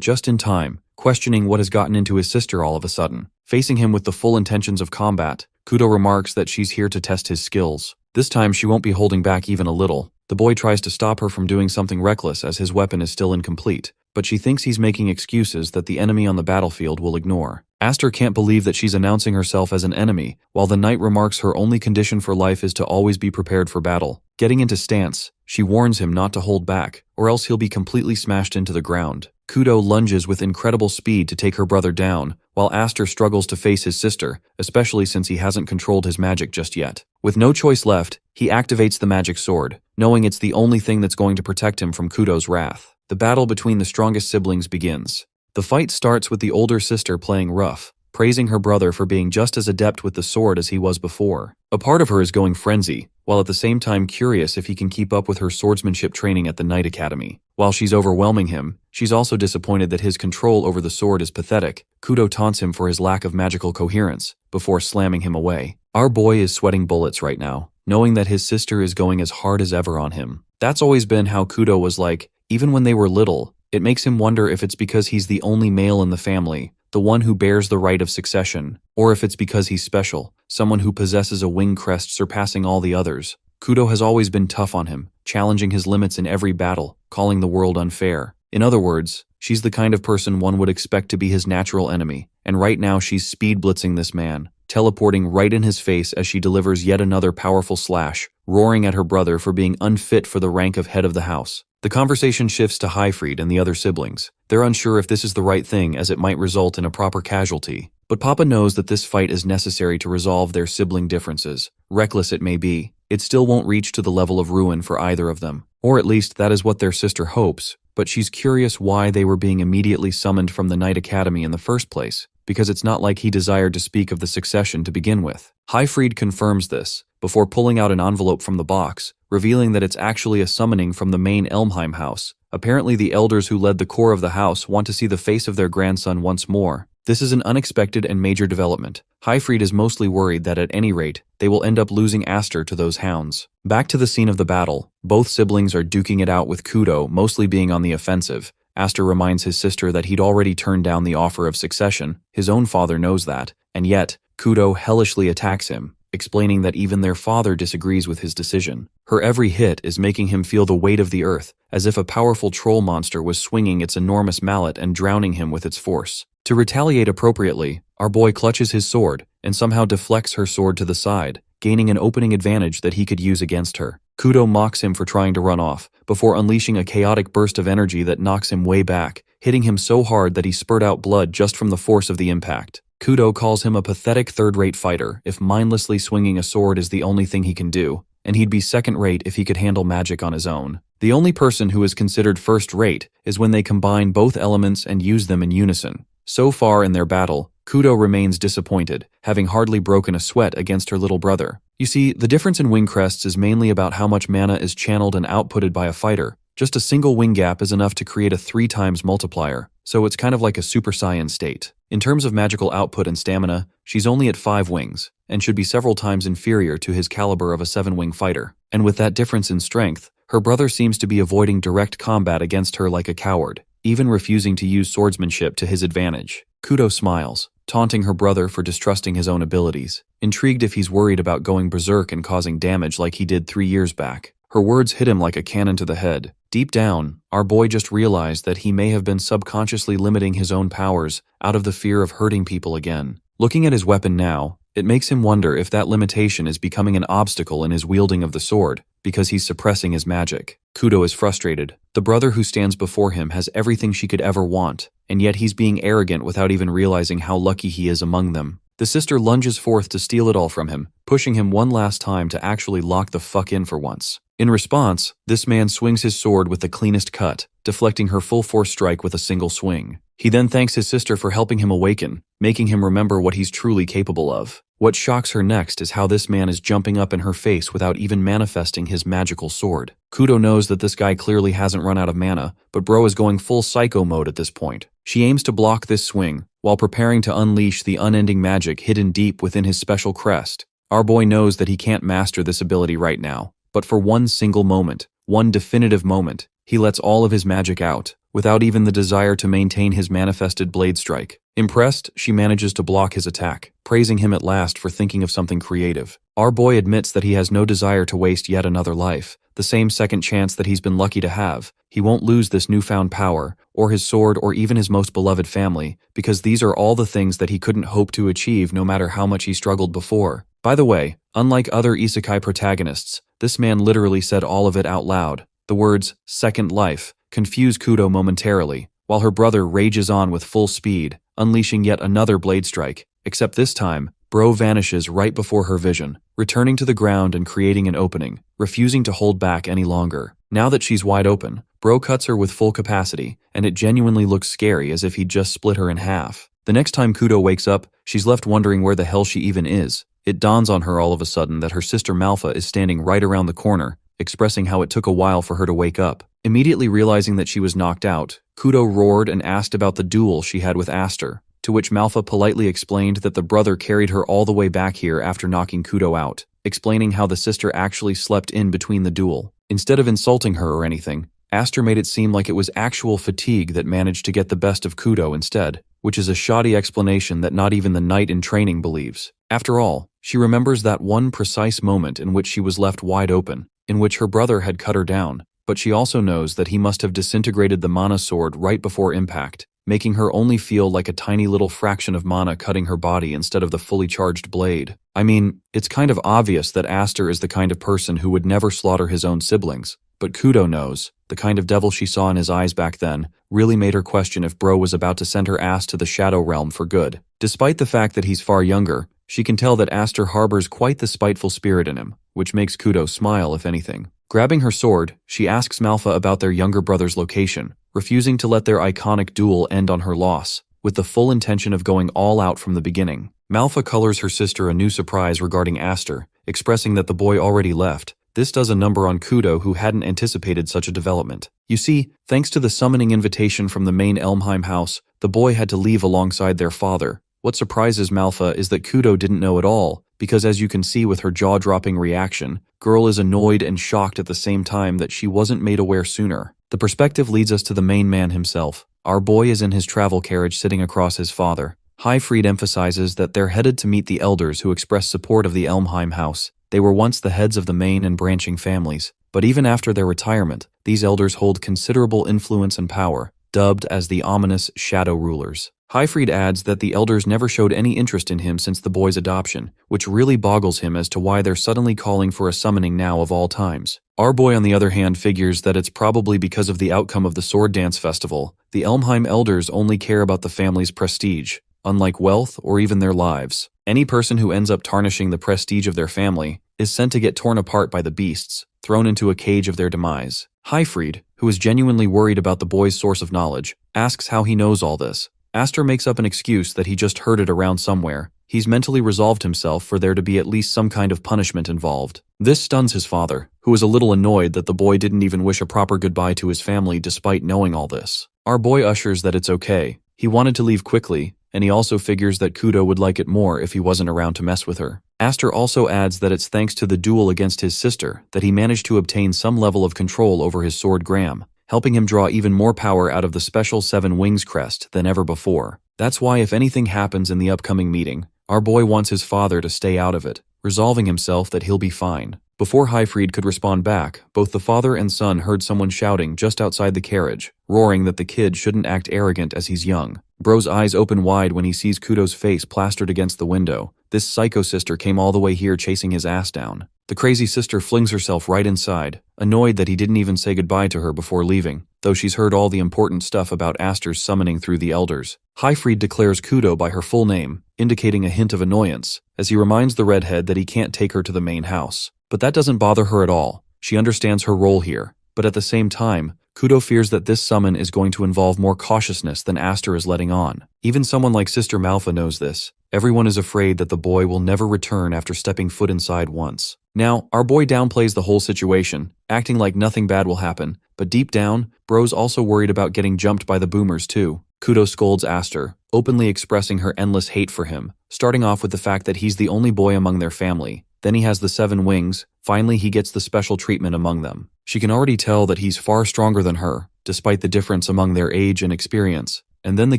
just in time, questioning what has gotten into his sister all of a sudden. Facing him with the full intentions of combat, Kudo remarks that she's here to test his skills. This time she won't be holding back even a little. The boy tries to stop her from doing something reckless as his weapon is still incomplete, but she thinks he's making excuses that the enemy on the battlefield will ignore. Aster can't believe that she's announcing herself as an enemy, while the knight remarks her only condition for life is to always be prepared for battle. Getting into stance, she warns him not to hold back, or else he'll be completely smashed into the ground. Kudo lunges with incredible speed to take her brother down, while Aster struggles to face his sister, especially since he hasn't controlled his magic just yet. With no choice left, he activates the magic sword, knowing it's the only thing that's going to protect him from Kudo's wrath. The battle between the strongest siblings begins. The fight starts with the older sister playing rough, praising her brother for being just as adept with the sword as he was before. A part of her is going frenzy, while at the same time curious if he can keep up with her swordsmanship training at the Knight Academy. While she's overwhelming him, she's also disappointed that his control over the sword is pathetic. Kudo taunts him for his lack of magical coherence, before slamming him away. Our boy is sweating bullets right now, knowing that his sister is going as hard as ever on him. That's always been how Kudo was like, even when they were little. It makes him wonder if it's because he's the only male in the family, the one who bears the right of succession, or if it's because he's special, someone who possesses a wing crest surpassing all the others. Kudo has always been tough on him, challenging his limits in every battle, calling the world unfair. In other words, she's the kind of person one would expect to be his natural enemy, and right now she's speed blitzing this man, teleporting right in his face as she delivers yet another powerful slash, roaring at her brother for being unfit for the rank of head of the house. The conversation shifts to Highfried and the other siblings. They're unsure if this is the right thing as it might result in a proper casualty. But Papa knows that this fight is necessary to resolve their sibling differences. Reckless it may be, it still won't reach to the level of ruin for either of them. Or at least that is what their sister hopes, but she's curious why they were being immediately summoned from the Knight Academy in the first place, because it's not like he desired to speak of the succession to begin with. Highfried confirms this, before pulling out an envelope from the box, revealing that it's actually a summoning from the main Elmheim house. Apparently the elders who led the core of the house want to see the face of their grandson once more. This is an unexpected and major development. Highfried is mostly worried that at any rate, they will end up losing Aster to those hounds. Back to the scene of the battle, both siblings are duking it out with Kudo mostly being on the offensive. Aster reminds his sister that he'd already turned down the offer of succession. His own father knows that, and yet, Kudo hellishly attacks him, explaining that even their father disagrees with his decision. Her every hit is making him feel the weight of the earth, as if a powerful troll monster was swinging its enormous mallet and drowning him with its force. To retaliate appropriately, our boy clutches his sword and somehow deflects her sword to the side, gaining an opening advantage that he could use against her. Kudo mocks him for trying to run off, before unleashing a chaotic burst of energy that knocks him way back, hitting him so hard that he spurt out blood just from the force of the impact. Kudo calls him a pathetic third-rate fighter if mindlessly swinging a sword is the only thing he can do, and he'd be second-rate if he could handle magic on his own. The only person who is considered first-rate is when they combine both elements and use them in unison. So far in their battle, Kudo remains disappointed, having hardly broken a sweat against her little brother. You see, the difference in wing crests is mainly about how much mana is channeled and outputted by a fighter. Just a single wing gap is enough to create a 3 times multiplier, so it's kind of like a Super Saiyan state. In terms of magical output and stamina, she's only at 5 wings, and should be several times inferior to his caliber of a 7-wing fighter. And with that difference in strength, her brother seems to be avoiding direct combat against her like a coward, even refusing to use swordsmanship to his advantage. Kudo smiles, taunting her brother for distrusting his own abilities, intrigued if he's worried about going berserk and causing damage like he did 3 years back. Her words hit him like a cannon to the head. Deep down, our boy just realized that he may have been subconsciously limiting his own powers out of the fear of hurting people again. Looking at his weapon now, it makes him wonder if that limitation is becoming an obstacle in his wielding of the sword, because he's suppressing his magic. Kudo is frustrated. The brother who stands before him has everything she could ever want, and yet he's being arrogant without even realizing how lucky he is among them. The sister lunges forth to steal it all from him, pushing him one last time to actually lock the fuck in for once. In response, this man swings his sword with the cleanest cut, deflecting her full force strike with a single swing. He then thanks his sister for helping him awaken, making him remember what he's truly capable of. What shocks her next is how this man is jumping up in her face without even manifesting his magical sword. Kudo knows that this guy clearly hasn't run out of mana, but bro is going full psycho mode at this point. She aims to block this swing, while preparing to unleash the unending magic hidden deep within his special crest. Our boy knows that he can't master this ability right now, but for one single moment, one definitive moment, he lets all of his magic out, without even the desire to maintain his manifested blade strike. Impressed, she manages to block his attack, praising him at last for thinking of something creative. Our boy admits that he has no desire to waste yet another life, the same second chance that he's been lucky to have. He won't lose this newfound power, or his sword, or even his most beloved family, because these are all the things that he couldn't hope to achieve no matter how much he struggled before. By the way, unlike other isekai protagonists, this man literally said all of it out loud. The words, "second life," confuse Kudo momentarily, while her brother rages on with full speed, unleashing yet another blade strike, except this time, bro vanishes right before her vision, returning to the ground and creating an opening, refusing to hold back any longer. Now that she's wide open, bro cuts her with full capacity, and it genuinely looks scary as if he'd just split her in half. The next time Kudo wakes up, she's left wondering where the hell she even is. It dawns on her all of a sudden that her sister Malfa is standing right around the corner, expressing how it took a while for her to wake up. Immediately realizing that she was knocked out, Kudo roared and asked about the duel she had with Aster, to which Malfa politely explained that the brother carried her all the way back here after knocking Kudo out, explaining how the sister actually slept in between the duel. Instead of insulting her or anything, Aster made it seem like it was actual fatigue that managed to get the best of Kudo instead, which is a shoddy explanation that not even the knight in training believes. After all, she remembers that one precise moment in which she was left wide open, in which her brother had cut her down, but she also knows that he must have disintegrated the mana sword right before impact, making her only feel like a tiny little fraction of mana cutting her body instead of the fully charged blade. I mean, it's kind of obvious that Aster is the kind of person who would never slaughter his own siblings, but Kudo knows, the kind of devil she saw in his eyes back then, really made her question if bro was about to send her ass to the Shadow Realm for good. Despite the fact that he's far younger, she can tell that Aster harbors quite the spiteful spirit in him, which makes Kudo smile if anything. Grabbing her sword, she asks Malfa about their younger brother's location, refusing to let their iconic duel end on her loss, with the full intention of going all out from the beginning. Malfa colors her sister a new surprise regarding Aster, expressing that the boy already left. This does a number on Kudo, who hadn't anticipated such a development. You see, thanks to the summoning invitation from the main Elmheim house, the boy had to leave alongside their father. What surprises Malfa is that Kudo didn't know at all, because as you can see with her jaw-dropping reaction, girl is annoyed and shocked at the same time that she wasn't made aware sooner. The perspective leads us to the main man himself. Our boy is in his travel carriage sitting across his father. Highfried emphasizes that they're headed to meet the elders who express support of the Elmheim house. They were once the heads of the main and branching families, but even after their retirement, these elders hold considerable influence and power, dubbed as the ominous shadow rulers. Highfried adds that the elders never showed any interest in him since the boy's adoption, which really boggles him as to why they're suddenly calling for a summoning now of all times. Our boy, on the other hand, figures that it's probably because of the outcome of the Sword Dance Festival. The Elmheim elders only care about the family's prestige, unlike wealth or even their lives. Any person who ends up tarnishing the prestige of their family is sent to get torn apart by the beasts, thrown into a cage of their demise. Highfried, who is genuinely worried about the boy's source of knowledge, asks how he knows all this. Aster makes up an excuse that he just heard it around somewhere. He's mentally resolved himself for there to be at least some kind of punishment involved. This stuns his father, who is a little annoyed that the boy didn't even wish a proper goodbye to his family despite knowing all this. Our boy ushers that it's okay. He wanted to leave quickly, and he also figures that Kudo would like it more if he wasn't around to mess with her. Aster also adds that it's thanks to the duel against his sister that he managed to obtain some level of control over his sword Gram, helping him draw even more power out of the special 7 Wings crest than ever before. That's why if anything happens in the upcoming meeting, our boy wants his father to stay out of it, resolving himself that he'll be fine. Before Highfried could respond back, both the father and son heard someone shouting just outside the carriage, roaring that the kid shouldn't act arrogant as he's young. Bro's eyes open wide when he sees Kudo's face plastered against the window. This psycho sister came all the way here chasing his ass down. The crazy sister flings herself right inside, annoyed that he didn't even say goodbye to her before leaving, though she's heard all the important stuff about Aster's summoning through the elders. Highfried declares Kudo by her full name, indicating a hint of annoyance, as he reminds the redhead that he can't take her to the main house. But that doesn't bother her at all. She understands her role here, but at the same time, Kudo fears that this summon is going to involve more cautiousness than Aster is letting on. Even someone like Sister Malfa knows this. Everyone is afraid that the boy will never return after stepping foot inside once. Now, our boy downplays the whole situation, acting like nothing bad will happen, but deep down, bro's also worried about getting jumped by the boomers too. Kudo scolds Aster, openly expressing her endless hate for him, starting off with the fact that he's the only boy among their family. Then he has the 7 wings, finally he gets the special treatment among them. She can already tell that he's far stronger than her, despite the difference among their age and experience. And then the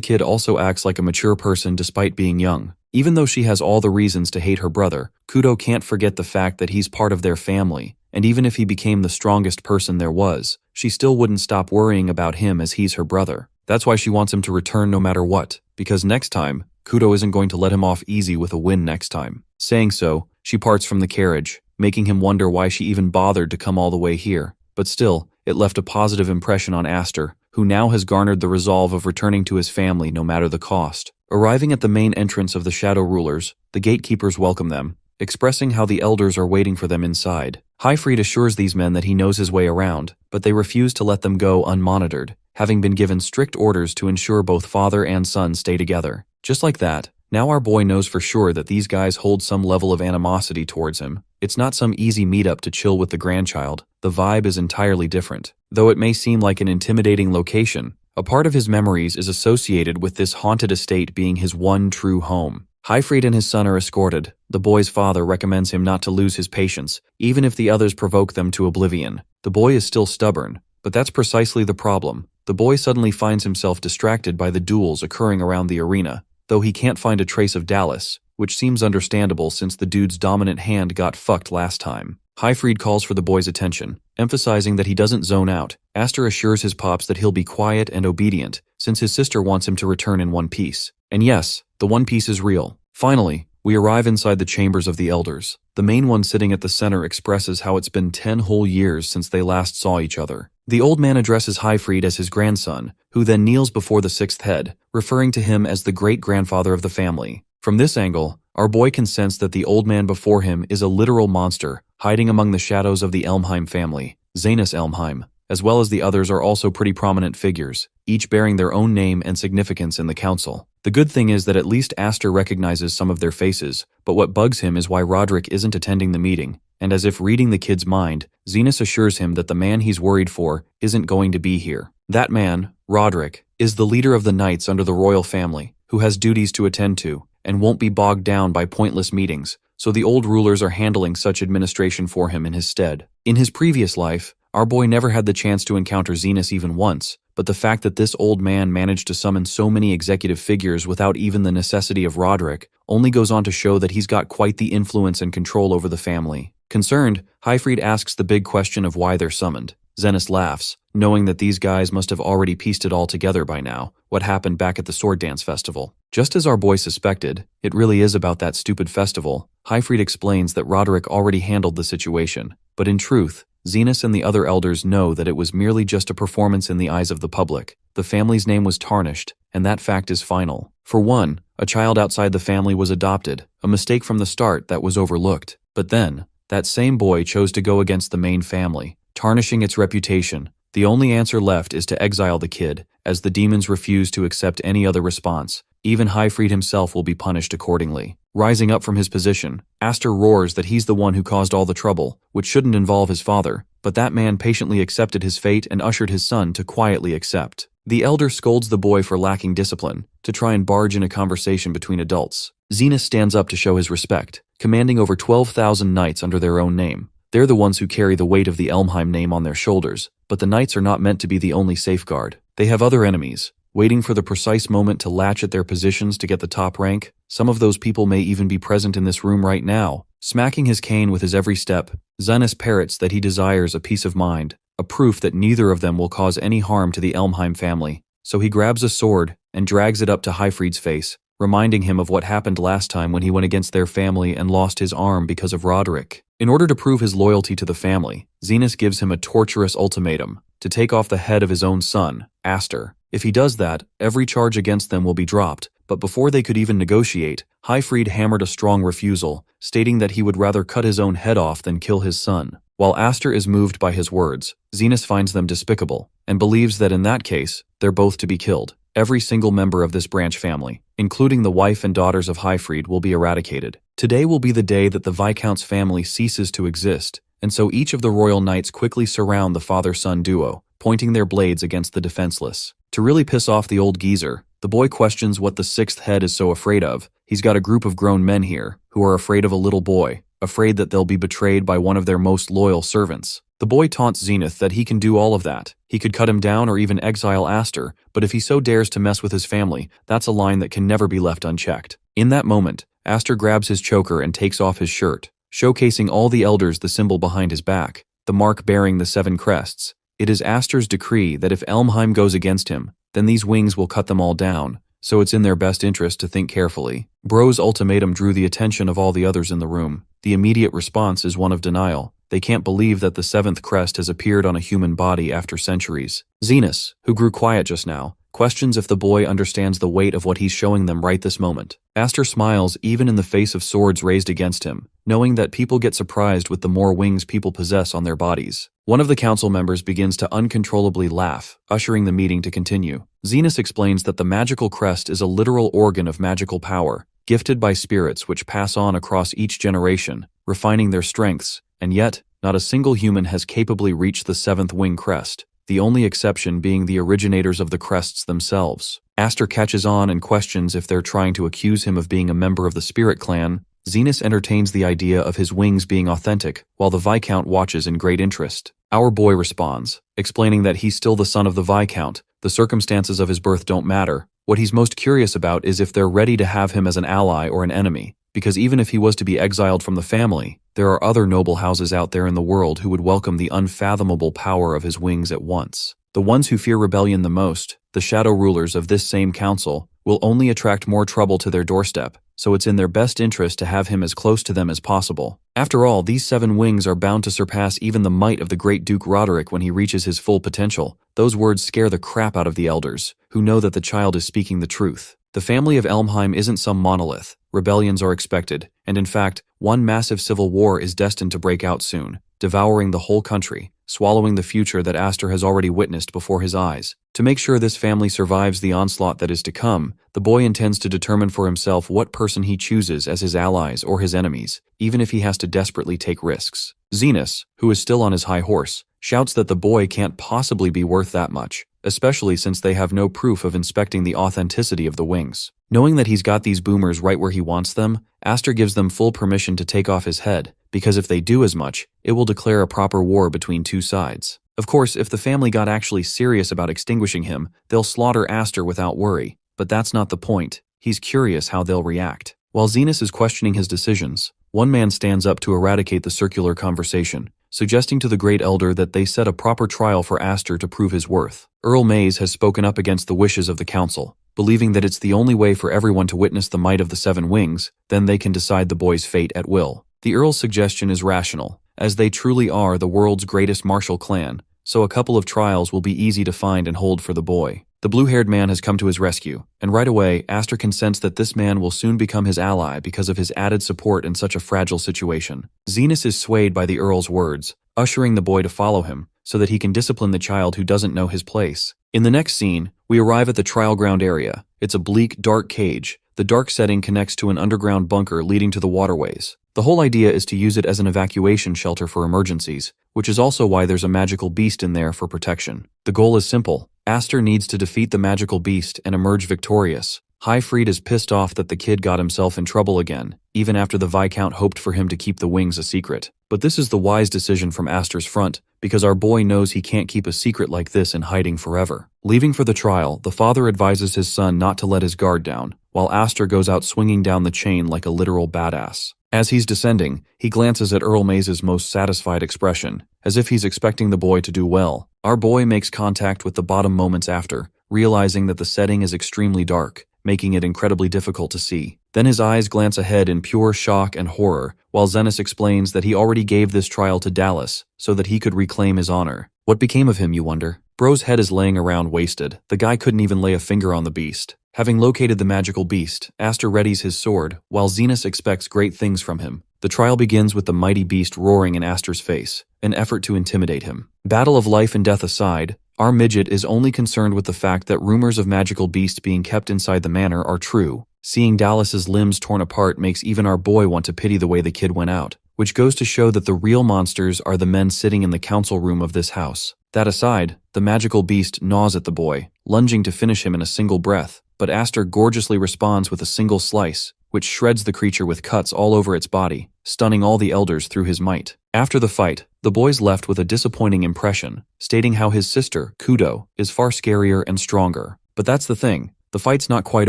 kid also acts like a mature person despite being young. Even though she has all the reasons to hate her brother, Kudo can't forget the fact that he's part of their family, and even if he became the strongest person there was, she still wouldn't stop worrying about him as he's her brother. That's why she wants him to return no matter what, because next time, Kudo isn't going to let him off easy with a win next time. Saying so, she parts from the carriage, making him wonder why she even bothered to come all the way here. But still, it left a positive impression on Aster, who now has garnered the resolve of returning to his family no matter the cost. Arriving at the main entrance of the Shadow Rulers, the gatekeepers welcome them, expressing how the elders are waiting for them inside. Highfried assures these men that he knows his way around, but they refuse to let them go unmonitored, having been given strict orders to ensure both father and son stay together. Just like that, now our boy knows for sure that these guys hold some level of animosity towards him. It's not some easy meetup to chill with the grandchild, the vibe is entirely different. Though it may seem like an intimidating location, a part of his memories is associated with this haunted estate being his one true home. Highfried and his son are escorted. The boy's father recommends him not to lose his patience, even if the others provoke them to oblivion. The boy is still stubborn, but that's precisely the problem. The boy suddenly finds himself distracted by the duels occurring around the arena, though he can't find a trace of Dallas, which seems understandable since the dude's dominant hand got fucked last time. Highfried calls for the boy's attention, emphasizing that he doesn't zone out. Aster assures his pops that he'll be quiet and obedient, since his sister wants him to return in one piece. And yes, the One Piece is real. Finally, we arrive inside the chambers of the elders. The main one sitting at the center expresses how it's been 10 whole years since they last saw each other. The old man addresses Highfried as his grandson, who then kneels before the 6th head, referring to him as the great-grandfather of the family. From this angle, our boy can sense that the old man before him is a literal monster, hiding among the shadows of the Elmheim family. Zanus Elmheim, as well as the others, are also pretty prominent figures, each bearing their own name and significance in the council. The good thing is that at least Aster recognizes some of their faces, but what bugs him is why Roderick isn't attending the meeting, and as if reading the kid's mind, Zenas assures him that the man he's worried for isn't going to be here. That man, Roderick, is the leader of the knights under the royal family, who has duties to attend to, and won't be bogged down by pointless meetings, so the old rulers are handling such administration for him in his stead. In his previous life, our boy never had the chance to encounter Zenas even once, but the fact that this old man managed to summon so many executive figures without even the necessity of Roderick only goes on to show that he's got quite the influence and control over the family. Concerned, Highfried asks the big question of why they're summoned. Zenas laughs, knowing that these guys must have already pieced it all together by now, what happened back at the Sword Dance Festival. Just as our boy suspected, it really is about that stupid festival. Highfried explains that Roderick already handled the situation, but in truth, Zenas and the other elders know that it was merely just a performance in the eyes of the public. The family's name was tarnished, and that fact is final. For one, a child outside the family was adopted, a mistake from the start that was overlooked. But then, that same boy chose to go against the main family, tarnishing its reputation. The only answer left is to exile the kid, as the demons refuse to accept any other response. Even Highfried himself will be punished accordingly. Rising up from his position, Aster roars that he's the one who caused all the trouble, which shouldn't involve his father, but that man patiently accepted his fate and ushered his son to quietly accept. The elder scolds the boy for lacking discipline, to try and barge in a conversation between adults. Zenas stands up to show his respect, commanding over 12,000 knights under their own name. They're the ones who carry the weight of the Elmheim name on their shoulders, but the knights are not meant to be the only safeguard. They have other enemies, waiting for the precise moment to latch at their positions to get the top rank. Some of those people may even be present in this room right now. Smacking his cane with his every step, Zenas parrots that he desires a peace of mind, a proof that neither of them will cause any harm to the Elmheim family. So he grabs a sword and drags it up to Highfried's face, reminding him of what happened last time when he went against their family and lost his arm because of Roderick. In order to prove his loyalty to the family, Zenas gives him a torturous ultimatum to take off the head of his own son, Aster. If he does that, every charge against them will be dropped, but before they could even negotiate, Highfried hammered a strong refusal, stating that he would rather cut his own head off than kill his son. While Aster is moved by his words, Zenas finds them despicable, and believes that in that case, they're both to be killed. Every single member of this branch family, including the wife and daughters of Highfried, will be eradicated. Today will be the day that the Viscount's family ceases to exist, and so each of the royal knights quickly surround the father-son duo, pointing their blades against the defenseless. To really piss off the old geezer, the boy questions what the sixth head is so afraid of. He's got a group of grown men here, who are afraid of a little boy, afraid that they'll be betrayed by one of their most loyal servants. The boy taunts Zenith that he can do all of that. He could cut him down or even exile Aster, but if he so dares to mess with his family, that's a line that can never be left unchecked. In that moment, Aster grabs his choker and takes off his shirt, showcasing all the elders the symbol behind his back, the mark bearing the 7 crests. It is Aster's decree that if Elmheim goes against him, then these wings will cut them all down, so it's in their best interest to think carefully. Bro's ultimatum drew the attention of all the others in the room. The immediate response is one of denial. They can't believe that the 7th crest has appeared on a human body after centuries. Zenas, who grew quiet just now, questions if the boy understands the weight of what he's showing them right this moment. Aster smiles even in the face of swords raised against him, knowing that people get surprised with the more wings people possess on their bodies. One of the council members begins to uncontrollably laugh, ushering the meeting to continue. Zenas explains that the magical crest is a literal organ of magical power, gifted by spirits which pass on across each generation, refining their strengths, and yet, not a single human has capably reached the 7th wing crest, the only exception being the originators of the crests themselves. Aster catches on and questions if they're trying to accuse him of being a member of the Spirit Clan. Zenas entertains the idea of his wings being authentic, while the Viscount watches in great interest. Our boy responds, explaining that he's still the son of the Viscount. The circumstances of his birth don't matter. What he's most curious about is if they're ready to have him as an ally or an enemy, because even if he was to be exiled from the family, there are other noble houses out there in the world who would welcome the unfathomable power of his wings at once. The ones who fear rebellion the most, the shadow rulers of this same council, will only attract more trouble to their doorstep, so it's in their best interest to have him as close to them as possible. After all, these 7 wings are bound to surpass even the might of the great Duke Roderick when he reaches his full potential. Those words scare the crap out of the elders, who know that the child is speaking the truth. The family of Elmheim isn't some monolith. Rebellions are expected, and in fact, one massive civil war is destined to break out soon, devouring the whole country, swallowing the future that Aster has already witnessed before his eyes. To make sure this family survives the onslaught that is to come, the boy intends to determine for himself what person he chooses as his allies or his enemies, even if he has to desperately take risks. Zenas, who is still on his high horse, shouts that the boy can't possibly be worth that much, especially since they have no proof of inspecting the authenticity of the wings. Knowing that he's got these boomers right where he wants them, Aster gives them full permission to take off his head, because if they do as much, it will declare a proper war between 2 sides. Of course, if the family got actually serious about extinguishing him, they'll slaughter Aster without worry, but that's not the point. He's curious how they'll react. While Zenas is questioning his decisions, one man stands up to eradicate the circular conversation, suggesting to the Great Elder that they set a proper trial for Aster to prove his worth. Earl Mays has spoken up against the wishes of the council, believing that it's the only way for everyone to witness the might of the 7 wings, then they can decide the boy's fate at will. The Earl's suggestion is rational, as they truly are the world's greatest martial clan, so a couple of trials will be easy to find and hold for the boy. The blue-haired man has come to his rescue, and right away, Aster can sense that this man will soon become his ally because of his added support in such a fragile situation. Zenas is swayed by the Earl's words, ushering the boy to follow him, so that he can discipline the child who doesn't know his place. In the next scene, we arrive at the trial ground area. It's a bleak, dark cage. The dark setting connects to an underground bunker leading to the waterways. The whole idea is to use it as an evacuation shelter for emergencies, which is also why there's a magical beast in there for protection. The goal is simple. Aster needs to defeat the magical beast and emerge victorious. Highfried is pissed off that the kid got himself in trouble again, even after the Viscount hoped for him to keep the wings a secret. But this is the wise decision from Aster's front, because our boy knows he can't keep a secret like this in hiding forever. Leaving for the trial, the father advises his son not to let his guard down, while Aster goes out swinging down the chain like a literal badass. As he's descending, he glances at Earl Mays' most satisfied expression, as if he's expecting the boy to do well. Our boy makes contact with the bottom moments after, realizing that the setting is extremely dark, making it incredibly difficult to see. Then his eyes glance ahead in pure shock and horror, while Zenas explains that he already gave this trial to Dallas, so that he could reclaim his honor. What became of him, you wonder? Bro's head is laying around wasted. The guy couldn't even lay a finger on the beast. Having located the magical beast, Aster readies his sword, while Zenas expects great things from him. The The trial begins with the mighty beast roaring in Aster's face, an effort to intimidate him. Battle of life and death aside, our midget is only concerned with the fact that rumors of magical beast being kept inside the manor are true. Seeing Dallas's limbs torn apart makes even our boy want to pity the way the kid went out, which goes to show that the real monsters are the men sitting in the council room of this house. That aside, the magical beast gnaws at the boy, lunging to finish him in a single breath, but Aster gorgeously responds with a single slice, which shreds the creature with cuts all over its body, stunning all the elders through his might. After the fight, the boy's left with a disappointing impression, stating how his sister, Kudo, is far scarier and stronger. But that's the thing, the fight's not quite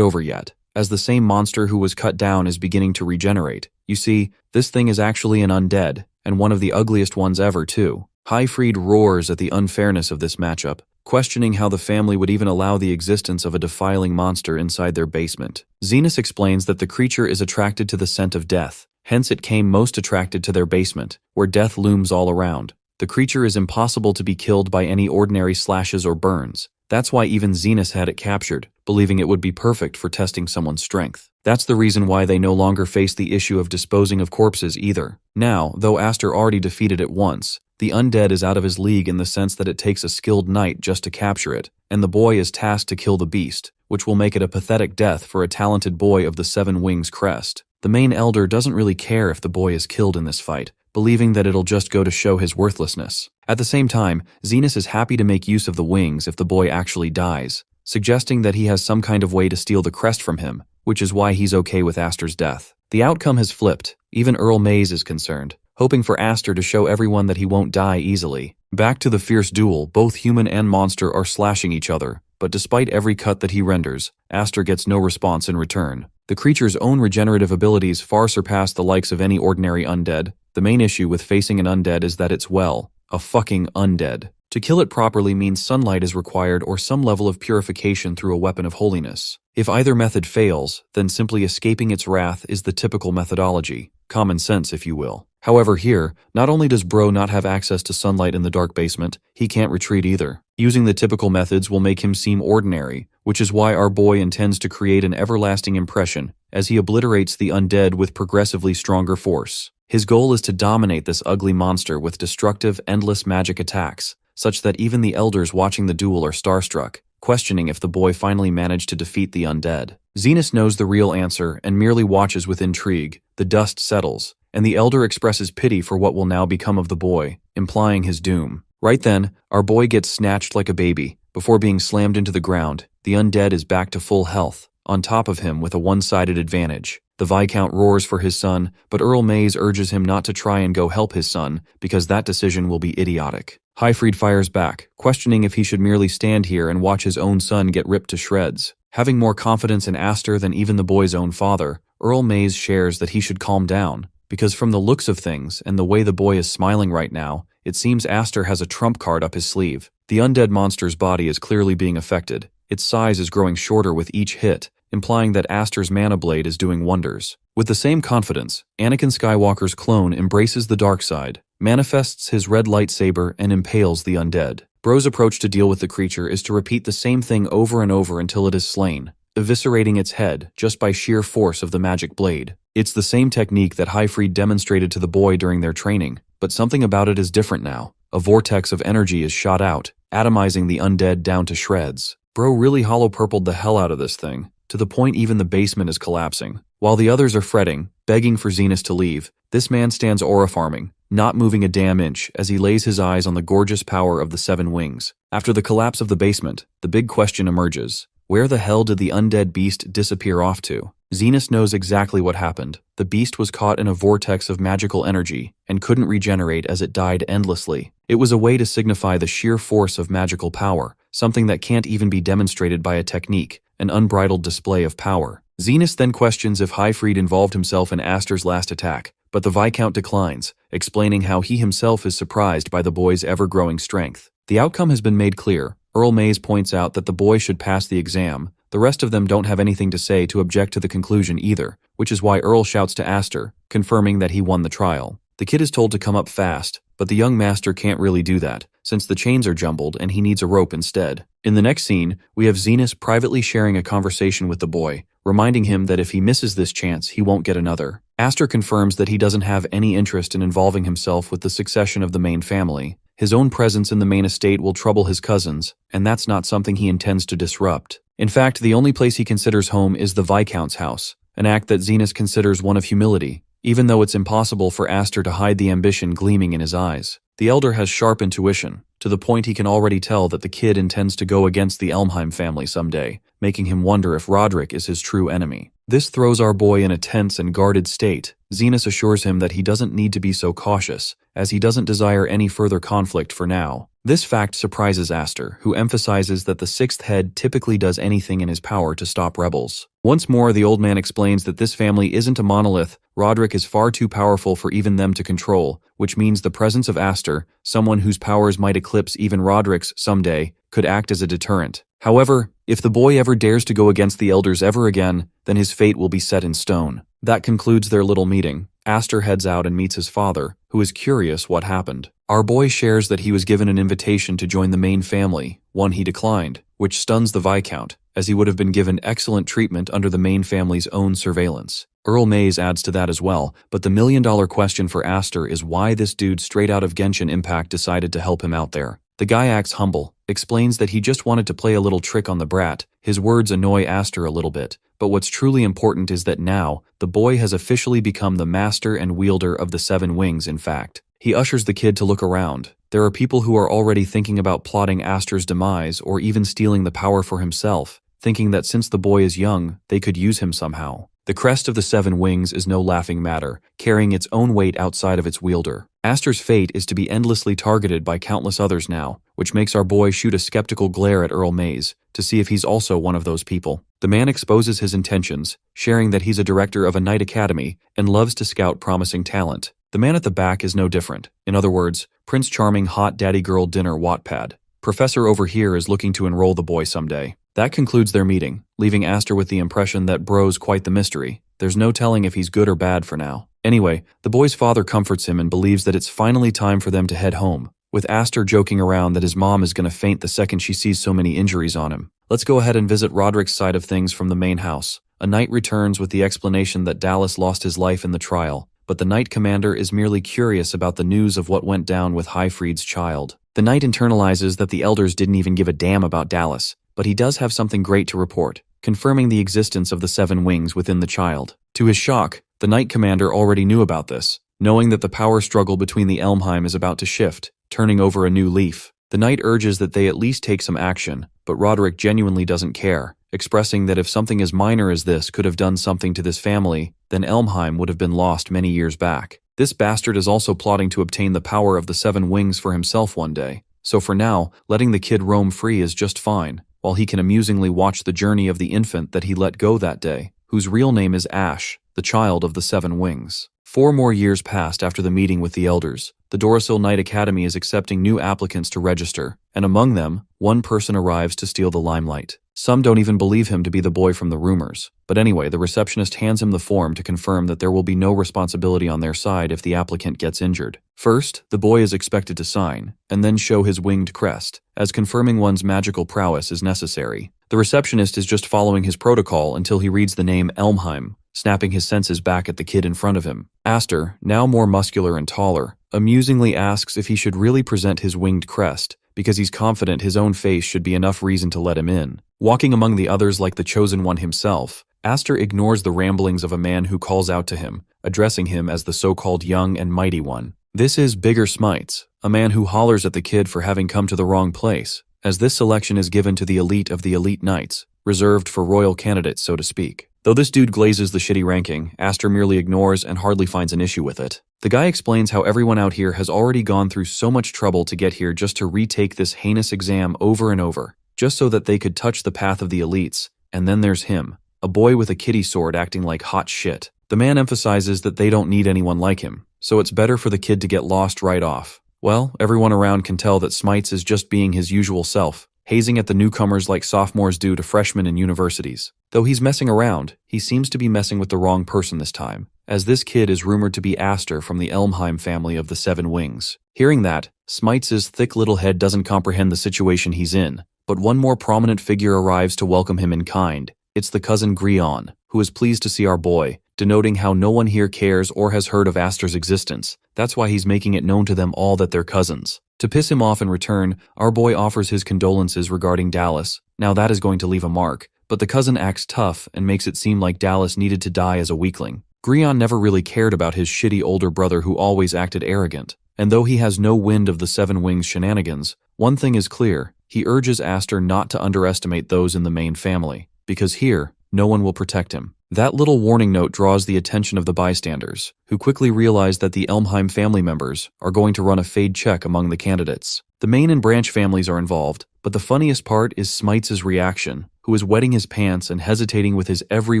over yet, as the same monster who was cut down is beginning to regenerate. You see, this thing is actually an undead, and one of the ugliest ones ever too. Highfried roars at the unfairness of this matchup, questioning how the family would even allow the existence of a defiling monster inside their basement. Zenas explains that the creature is attracted to the scent of death, hence it came most attracted to their basement, where death looms all around. The creature is impossible to be killed by any ordinary slashes or burns. That's why even Zenas had it captured, believing it would be perfect for testing someone's strength. That's the reason why they no longer face the issue of disposing of corpses either. Now, though Aster already defeated it once, the undead is out of his league in the sense that it takes a skilled knight just to capture it, and the boy is tasked to kill the beast, which will make it a pathetic death for a talented boy of the 7 Wings crest. The main elder doesn't really care if the boy is killed in this fight, believing that it'll just go to show his worthlessness. At the same time, Zenas is happy to make use of the wings if the boy actually dies, suggesting that he has some kind of way to steal the crest from him, which is why he's okay with Aster's death. The outcome has flipped. Even Earl Mays is concerned, hoping for Aster to show everyone that he won't die easily. Back to the fierce duel, both human and monster are slashing each other, but despite every cut that he renders, Aster gets no response in return. The creature's own regenerative abilities far surpass the likes of any ordinary undead. The main issue with facing an undead is that it's, well, a fucking undead. To kill it properly means sunlight is required or some level of purification through a weapon of holiness. If either method fails, then simply escaping its wrath is the typical methodology. Common sense, if you will. However here, not only does Bro not have access to sunlight in the dark basement, he can't retreat either. Using the typical methods will make him seem ordinary, which is why our boy intends to create an everlasting impression as he obliterates the undead with progressively stronger force. His goal is to dominate this ugly monster with destructive, endless magic attacks, such that even the elders watching the duel are starstruck, questioning if the boy finally managed to defeat the undead. Zenas knows the real answer and merely watches with intrigue. The dust settles, and the elder expresses pity for what will now become of the boy, implying his doom. Right then, our boy gets snatched like a baby. Before being slammed into the ground, the undead is back to full health, on top of him with a one-sided advantage. The Viscount roars for his son, but Earl Mays urges him not to try and go help his son, because that decision will be idiotic. Highfried fires back, questioning if he should merely stand here and watch his own son get ripped to shreds. Having more confidence in Aster than even the boy's own father, Earl Mays shares that he should calm down, because from the looks of things and the way the boy is smiling right now, it seems Aster has a trump card up his sleeve. The undead monster's body is clearly being affected. Its size is growing shorter with each hit, implying that Aster's mana blade is doing wonders. With the same confidence, Anakin Skywalker's clone embraces the dark side, manifests his red lightsaber, and impales the undead. Bro's approach to deal with the creature is to repeat the same thing over and over until it is slain, eviscerating its head just by sheer force of the magic blade. It's the same technique that Highfried demonstrated to the boy during their training, but something about it is different now. A vortex of energy is shot out, atomizing the undead down to shreds. Bro really hollow-purpled the hell out of this thing, to the point even the basement is collapsing. While the others are fretting, begging for Zenas to leave, this man stands aura farming, not moving a damn inch as he lays his eyes on the gorgeous power of the 7 Wings. After the collapse of the basement, the big question emerges. Where the hell did the undead beast disappear off to? Zenas knows exactly what happened. The beast was caught in a vortex of magical energy and couldn't regenerate as it died endlessly. It was a way to signify the sheer force of magical power, something that can't even be demonstrated by a technique, an unbridled display of power. Zenas then questions if Highfried involved himself in Aster's last attack, but the Viscount declines, explaining how he himself is surprised by the boy's ever-growing strength. The outcome has been made clear. Earl Mays points out that the boy should pass the exam. The rest of them don't have anything to say to object to the conclusion either, which is why Earl shouts to Aster, confirming that he won the trial. The kid is told to come up fast, but the young master can't really do that, since the chains are jumbled and he needs a rope instead. In the next scene, we have Zenas privately sharing a conversation with the boy, reminding him that if he misses this chance, he won't get another. Aster confirms that he doesn't have any interest in involving himself with the succession of the main family. His own presence in the main estate will trouble his cousins, and that's not something he intends to disrupt. In fact, the only place he considers home is the Viscount's house, an act that Zenas considers one of humility, even though it's impossible for Aster to hide the ambition gleaming in his eyes. The elder has sharp intuition, to the point he can already tell that the kid intends to go against the Elmheim family someday, making him wonder if Roderick is his true enemy. This throws our boy in a tense and guarded state. Zenas assures him that he doesn't need to be so cautious, as he doesn't desire any further conflict for now. This fact surprises Aster, who emphasizes that the sixth head typically does anything in his power to stop rebels. Once more, the old man explains that this family isn't a monolith. Roderick is far too powerful for even them to control, which means the presence of Aster, someone whose powers might eclipse even Roderick's someday, could act as a deterrent. However, if the boy ever dares to go against the elders ever again, then his fate will be set in stone. That concludes their little meeting. Aster heads out and meets his father, who is curious what happened. Our boy shares that he was given an invitation to join the main family, one he declined, which stuns the Viscount, as he would have been given excellent treatment under the main family's own surveillance. Earl Mays adds to that as well, but the million-dollar question for Aster is why this dude straight out of Genshin Impact decided to help him out there. The guy acts humble, explains that he just wanted to play a little trick on the brat. His words annoy Aster a little bit, but what's truly important is that now, the boy has officially become the master and wielder of the Seven Wings. In fact, he ushers the kid to look around. There are people who are already thinking about plotting Aster's demise or even stealing the power for himself, thinking that since the boy is young, they could use him somehow. The crest of the Seven Wings is no laughing matter, carrying its own weight outside of its wielder. Aster's fate is to be endlessly targeted by countless others now, which makes our boy shoot a skeptical glare at Earl Mays, to see if he's also one of those people. The man exposes his intentions, sharing that he's a director of a knight academy and loves to scout promising talent. The man at the back is no different. In other words, Prince Charming hot daddy girl dinner Wattpad. Professor over here is looking to enroll the boy someday. That concludes their meeting, leaving Aster with the impression that bro's quite the mystery. There's no telling if he's good or bad for now. Anyway, the boy's father comforts him and believes that it's finally time for them to head home, with Aster joking around that his mom is going to faint the second she sees so many injuries on him. Let's go ahead and visit Roderick's side of things from the main house. A knight returns with the explanation that Dallas lost his life in the trial, but the knight commander is merely curious about the news of what went down with Highfried's child. The knight internalizes that the elders didn't even give a damn about Dallas, but he does have something great to report, confirming the existence of the Seven Wings within the child. To his shock, the knight commander already knew about this, knowing that the power struggle between the Elmheim is about to shift, turning over a new leaf. The knight urges that they at least take some action, but Roderick genuinely doesn't care, expressing that if something as minor as this could have done something to this family, then Elmheim would have been lost many years back. This bastard is also plotting to obtain the power of the Seven Wings for himself one day, so for now, letting the kid roam free is just fine, while he can amusingly watch the journey of the infant that he let go that day, whose real name is Ash, the child of the Seven Wings. 4 more years passed after the meeting with the elders. The Dorasil Knight Academy is accepting new applicants to register, and among them, one person arrives to steal the limelight. Some don't even believe him to be the boy from the rumors. But anyway, the receptionist hands him the form to confirm that there will be no responsibility on their side if the applicant gets injured. First, the boy is expected to sign, and then show his winged crest, as confirming one's magical prowess is necessary. The receptionist is just following his protocol until he reads the name Elmheim, snapping his senses back at the kid in front of him. Aster, now more muscular and taller, amusingly asks if he should really present his winged crest, because he's confident his own face should be enough reason to let him in. Walking among the others like the chosen one himself, Aster ignores the ramblings of a man who calls out to him, addressing him as the so-called young and mighty one. This is Bigger Smites, a man who hollers at the kid for having come to the wrong place, as this selection is given to the elite of the elite knights, reserved for royal candidates, so to speak. Though this dude glazes the shitty ranking, Aster merely ignores and hardly finds an issue with it. The guy explains how everyone out here has already gone through so much trouble to get here just to retake this heinous exam over and over, just so that they could touch the path of the elites. And then there's him, a boy with a kitty sword acting like hot shit. The man emphasizes that they don't need anyone like him, so it's better for the kid to get lost right off. Well, everyone around can tell that Smites is just being his usual self, hazing at the newcomers like sophomores do to freshmen in universities. Though he's messing around, he seems to be messing with the wrong person this time, as this kid is rumored to be Aster from the Elmheim family of the Seven Wings. Hearing that, Smites' thick little head doesn't comprehend the situation he's in, but one more prominent figure arrives to welcome him in kind. It's the cousin Grion, who is pleased to see our boy, denoting how no one here cares or has heard of Aster's existence. That's why he's making it known to them all that they're cousins. To piss him off in return, our boy offers his condolences regarding Dallas. Now that is going to leave a mark, but the cousin acts tough and makes it seem like Dallas needed to die as a weakling. Grion never really cared about his shitty older brother who always acted arrogant. And though he has no wind of the Seven Wings shenanigans, one thing is clear: he urges Aster not to underestimate those in the main family, because here, no one will protect him. That little warning note draws the attention of the bystanders, who quickly realize that the Elmheim family members are going to run a fade check among the candidates. The main and branch families are involved, but the funniest part is Smites' reaction, who is wetting his pants and hesitating with his every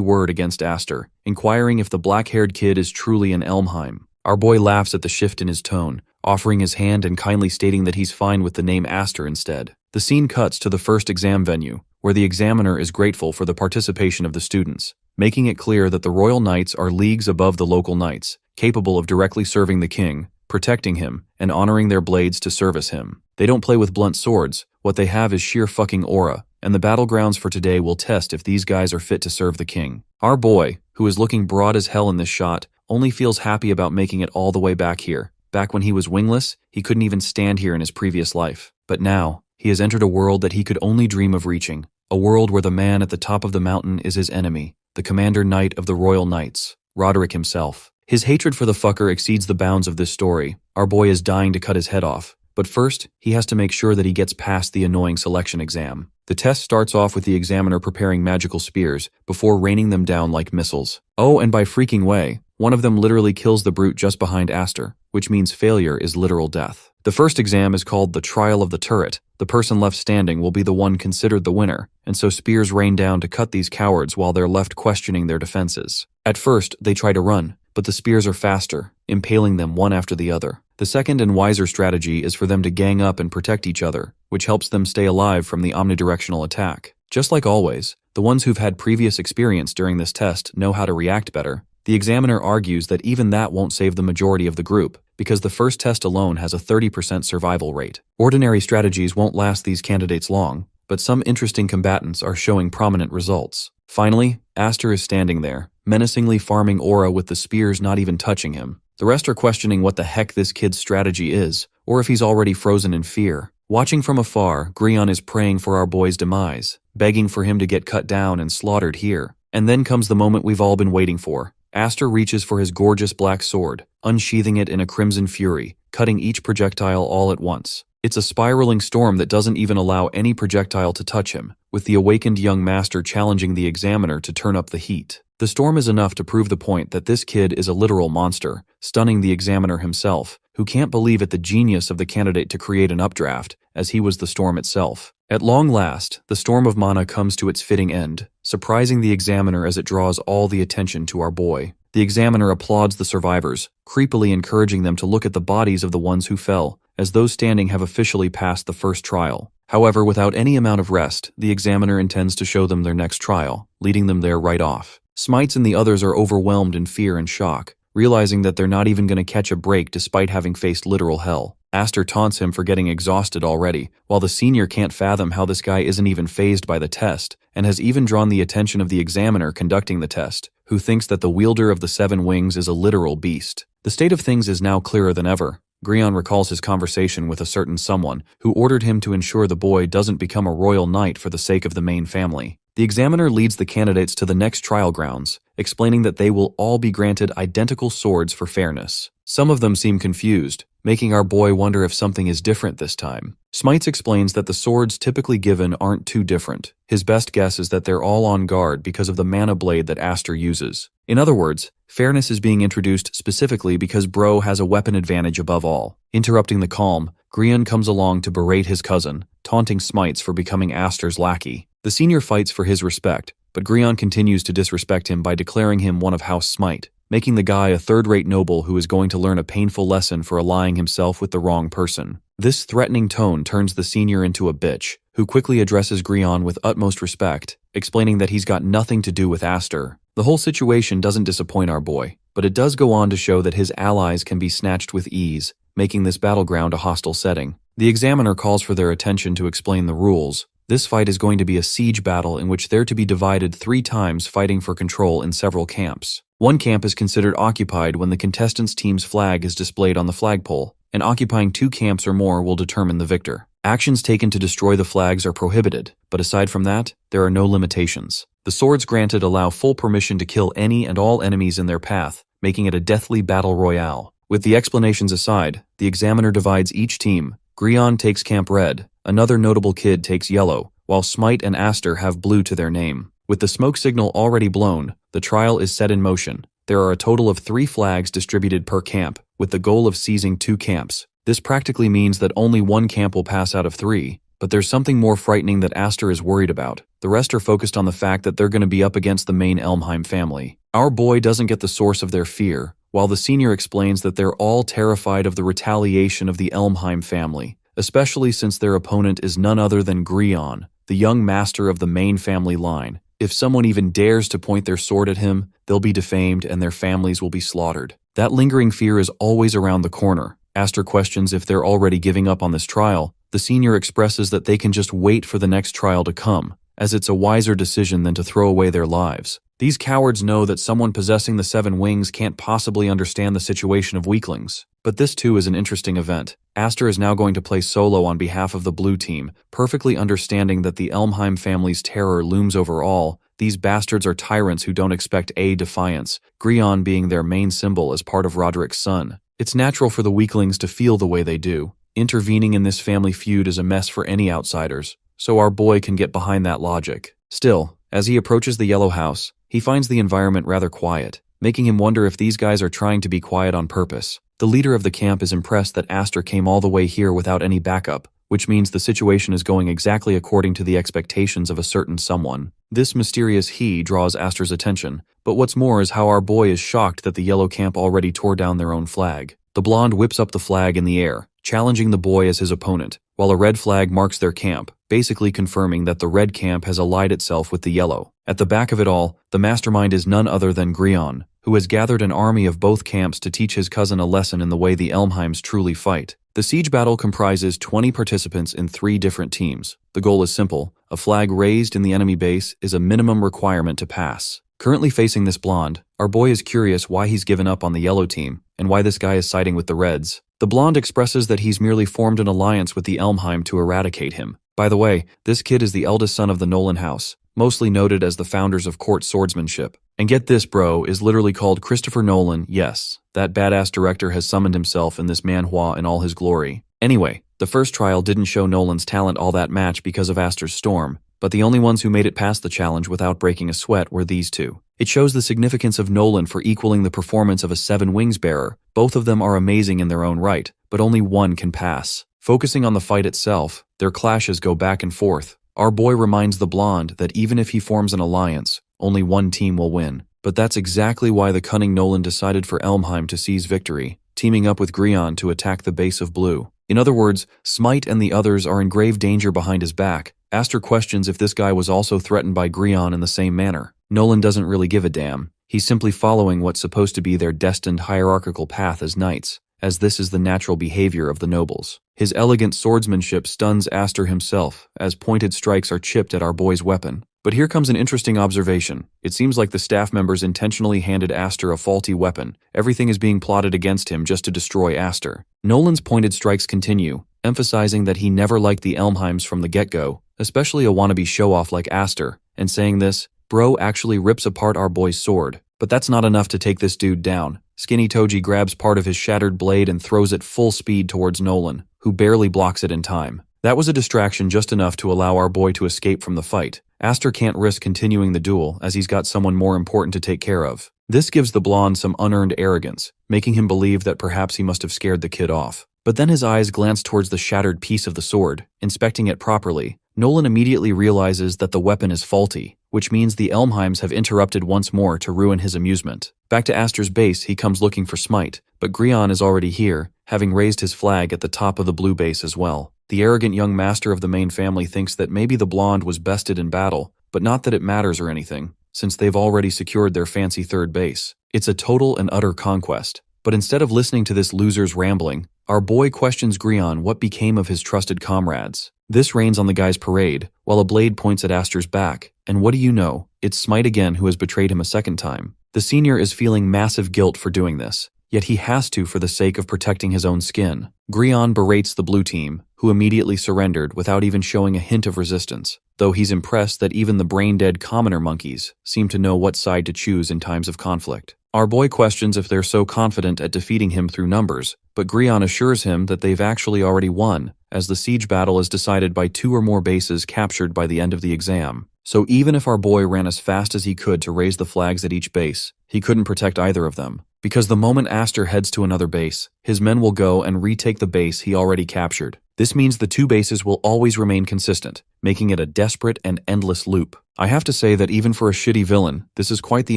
word against Aster, inquiring if the black-haired kid is truly an Elmheim. Our boy laughs at the shift in his tone, offering his hand and kindly stating that he's fine with the name Aster instead. The scene cuts to the first exam venue, where the examiner is grateful for the participation of the students, making it clear that the Royal Knights are leagues above the local knights, capable of directly serving the king, protecting him, and honoring their blades to service him. They don't play with blunt swords, what they have is sheer fucking aura, and the battlegrounds for today will test if these guys are fit to serve the king. Our boy, who is looking broad as hell in this shot, only feels happy about making it all the way back here. Back when he was wingless, he couldn't even stand here in his previous life. But now, he has entered a world that he could only dream of reaching, a world where the man at the top of the mountain is his enemy, the Commander Knight of the Royal Knights, Roderick himself. His hatred for the fucker exceeds the bounds of this story. Our boy is dying to cut his head off, but first, he has to make sure that he gets past the annoying selection exam. The test starts off with the examiner preparing magical spears before raining them down like missiles. Oh, and by freaking way, one of them literally kills the brute just behind Aster, which means failure is literal death. The first exam is called the Trial of the Turret. The person left standing will be the one considered the winner, and so spears rain down to cut these cowards while they're left questioning their defenses. At first, they try to run, but the spears are faster, impaling them one after the other. The second and wiser strategy is for them to gang up and protect each other, which helps them stay alive from the omnidirectional attack. Just like always, the ones who've had previous experience during this test know how to react better. The examiner argues that even that won't save the majority of the group, because the first test alone has a 30% survival rate. Ordinary strategies won't last these candidates long, but some interesting combatants are showing prominent results. Finally, Aster is standing there, menacingly farming aura with the spears not even touching him. The rest are questioning what the heck this kid's strategy is, or if he's already frozen in fear. Watching from afar, Grion is praying for our boy's demise, begging for him to get cut down and slaughtered here. And then comes the moment we've all been waiting for. Aster reaches for his gorgeous black sword, unsheathing it in a crimson fury, cutting each projectile all at once. It's a spiraling storm that doesn't even allow any projectile to touch him, with the awakened young master challenging the examiner to turn up the heat. The storm is enough to prove the point that this kid is a literal monster, stunning the examiner himself, who can't believe at the genius of the candidate to create an updraft, as he was the storm itself. At long last, the storm of mana comes to its fitting end, surprising the examiner as it draws all the attention to our boy. The examiner applauds the survivors, creepily encouraging them to look at the bodies of the ones who fell, as those standing have officially passed the first trial. However, without any amount of rest, the examiner intends to show them their next trial, leading them there right off. Smites and the others are overwhelmed in fear and shock, realizing that they're not even going to catch a break despite having faced literal hell. Aster taunts him for getting exhausted already, while the senior can't fathom how this guy isn't even fazed by the test, and has even drawn the attention of the examiner conducting the test, who thinks that the wielder of the 7 wings is a literal beast. The state of things is now clearer than ever. Grion recalls his conversation with a certain someone who ordered him to ensure the boy doesn't become a royal knight for the sake of the main family. The examiner leads the candidates to the next trial grounds, explaining that they will all be granted identical swords for fairness. Some of them seem confused, making our boy wonder if something is different this time. Smites explains that the swords typically given aren't too different. His best guess is that they're all on guard because of the mana blade that Aster uses. In other words, fairness is being introduced specifically because Bro has a weapon advantage above all. Interrupting the calm, Grion comes along to berate his cousin, taunting Smites for becoming Aster's lackey. The senior fights for his respect, but Grion continues to disrespect him by declaring him one of House Smite, making the guy a third-rate noble who is going to learn a painful lesson for allying himself with the wrong person. This threatening tone turns the senior into a bitch, who quickly addresses Grion with utmost respect, explaining that he's got nothing to do with Aster. The whole situation doesn't disappoint our boy, but it does go on to show that his allies can be snatched with ease, making this battleground a hostile setting. The examiner calls for their attention to explain the rules, This fight is going to be a siege battle in which they're to be divided 3 times, fighting for control in several camps. One camp is considered occupied when the contestants' team's flag is displayed on the flagpole, and occupying 2 camps or more will determine the victor. Actions taken to destroy the flags are prohibited, but aside from that, there are no limitations. The swords granted allow full permission to kill any and all enemies in their path, making it a deathly battle royale. With the explanations aside, the examiner divides each team. Grion takes Camp Red, another notable kid takes Yellow, while Smite and Aster have Blue to their name. With the smoke signal already blown, the trial is set in motion. There are a total of 3 flags distributed per camp, with the goal of seizing 2 camps. This practically means that only 1 camp will pass out of 3, but there's something more frightening that Aster is worried about. The rest are focused on the fact that they're going to be up against the main Elmheim family. Our boy doesn't get the source of their fear, while the senior explains that they're all terrified of the retaliation of the Elmheim family, especially since their opponent is none other than Grion, the young master of the main family line. If someone even dares to point their sword at him, they'll be defamed and their families will be slaughtered. That lingering fear is always around the corner. Aster questions if they're already giving up on this trial. The senior expresses that they can just wait for the next trial to come, as it's a wiser decision than to throw away their lives. These cowards know that someone possessing the 7 wings can't possibly understand the situation of weaklings. But this too is an interesting event. Aster is now going to play solo on behalf of the blue team, perfectly understanding that the Elmheim family's terror looms over all. These bastards are tyrants who don't expect defiance, Grion being their main symbol as part of Roderick's son. It's natural for the weaklings to feel the way they do. Intervening in this family feud is a mess for any outsiders, so our boy can get behind that logic. Still, as he approaches the yellow house, he finds the environment rather quiet, making him wonder if these guys are trying to be quiet on purpose. The leader of the camp is impressed that Aster came all the way here without any backup, which means the situation is going exactly according to the expectations of a certain someone. This mysterious he draws Aster's attention, but what's more is how our boy is shocked that the yellow camp already tore down their own flag. The blonde whips up the flag in the air, challenging the boy as his opponent, while a red flag marks their camp, basically confirming that the red camp has allied itself with the yellow. At the back of it all, the mastermind is none other than Grion, who has gathered an army of both camps to teach his cousin a lesson in the way the Elmheims truly fight. The siege battle comprises 20 participants in 3 different teams. The goal is simple: a flag raised in the enemy base is a minimum requirement to pass. Currently facing this blonde, our boy is curious why he's given up on the yellow team, and why this guy is siding with the reds. The blonde expresses that he's merely formed an alliance with the Elmheim to eradicate him. By the way, this kid is the eldest son of the Nolan house, mostly noted as the founders of court swordsmanship. And get this, bro, is literally called Christopher Nolan. Yes, that badass director has summoned himself in this manhwa in all his glory. Anyway, the first trial didn't show Nolan's talent all that much because of Aster's storm, but the only ones who made it past the challenge without breaking a sweat were these 2. It shows the significance of Nolan for equaling the performance of a 7 wings bearer. Both of them are amazing in their own right, but only one can pass. Focusing on the fight itself, their clashes go back and forth. Our boy reminds the blonde that even if he forms an alliance, only one team will win. But that's exactly why the cunning Nolan decided for Elmheim to seize victory, teaming up with Grion to attack the base of blue. In other words, Smite and the others are in grave danger behind his back. Aster questions if this guy was also threatened by Grion in the same manner. Nolan doesn't really give a damn. He's simply following what's supposed to be their destined hierarchical path as knights, as this is the natural behavior of the nobles. His elegant swordsmanship stuns Aster himself, as pointed strikes are chipped at our boy's weapon. But here comes an interesting observation. It seems like the staff members intentionally handed Aster a faulty weapon. Everything is being plotted against him just to destroy Aster. Nolan's pointed strikes continue, emphasizing that he never liked the Elmheims from the get-go, especially a wannabe show-off like Aster, and saying this, bro actually rips apart our boy's sword. But that's not enough to take this dude down. Skinny Toji grabs part of his shattered blade and throws it full speed towards Nolan, who barely blocks it in time. That was a distraction just enough to allow our boy to escape from the fight. Aster can't risk continuing the duel as he's got someone more important to take care of. This gives the blonde some unearned arrogance, making him believe that perhaps he must have scared the kid off. But then his eyes glance towards the shattered piece of the sword. Inspecting it properly, Nolan immediately realizes that the weapon is faulty, which means the Elmheims have interrupted once more to ruin his amusement. Back to Aster's base, he comes looking for Smite, but Grion is already here, having raised his flag at the top of the blue base as well. The arrogant young master of the main family thinks that maybe the blonde was bested in battle, but not that it matters or anything, since they've already secured their fancy third base. It's a total and utter conquest. But instead of listening to this loser's rambling, Our boy questions Grion what became of his trusted comrades. This rains on the guy's parade, while a blade points at Aster's back, and what do you know, it's Smite again who has betrayed him a second time. The senior is feeling massive guilt for doing this, yet he has to for the sake of protecting his own skin. Grion berates the blue team, who immediately surrendered without even showing a hint of resistance, though he's impressed that even the brain-dead commoner monkeys seem to know what side to choose in times of conflict. Our boy questions if they're so confident at defeating him through numbers, but Grion assures him that they've actually already won, as the siege battle is decided by 2 or more bases captured by the end of the exam. So even if our boy ran as fast as he could to raise the flags at each base, he couldn't protect either of them. Because the moment Aster heads to another base, his men will go and retake the base he already captured. This means the 2 bases will always remain consistent, making it a desperate and endless loop. I have to say that even for a shitty villain, this is quite the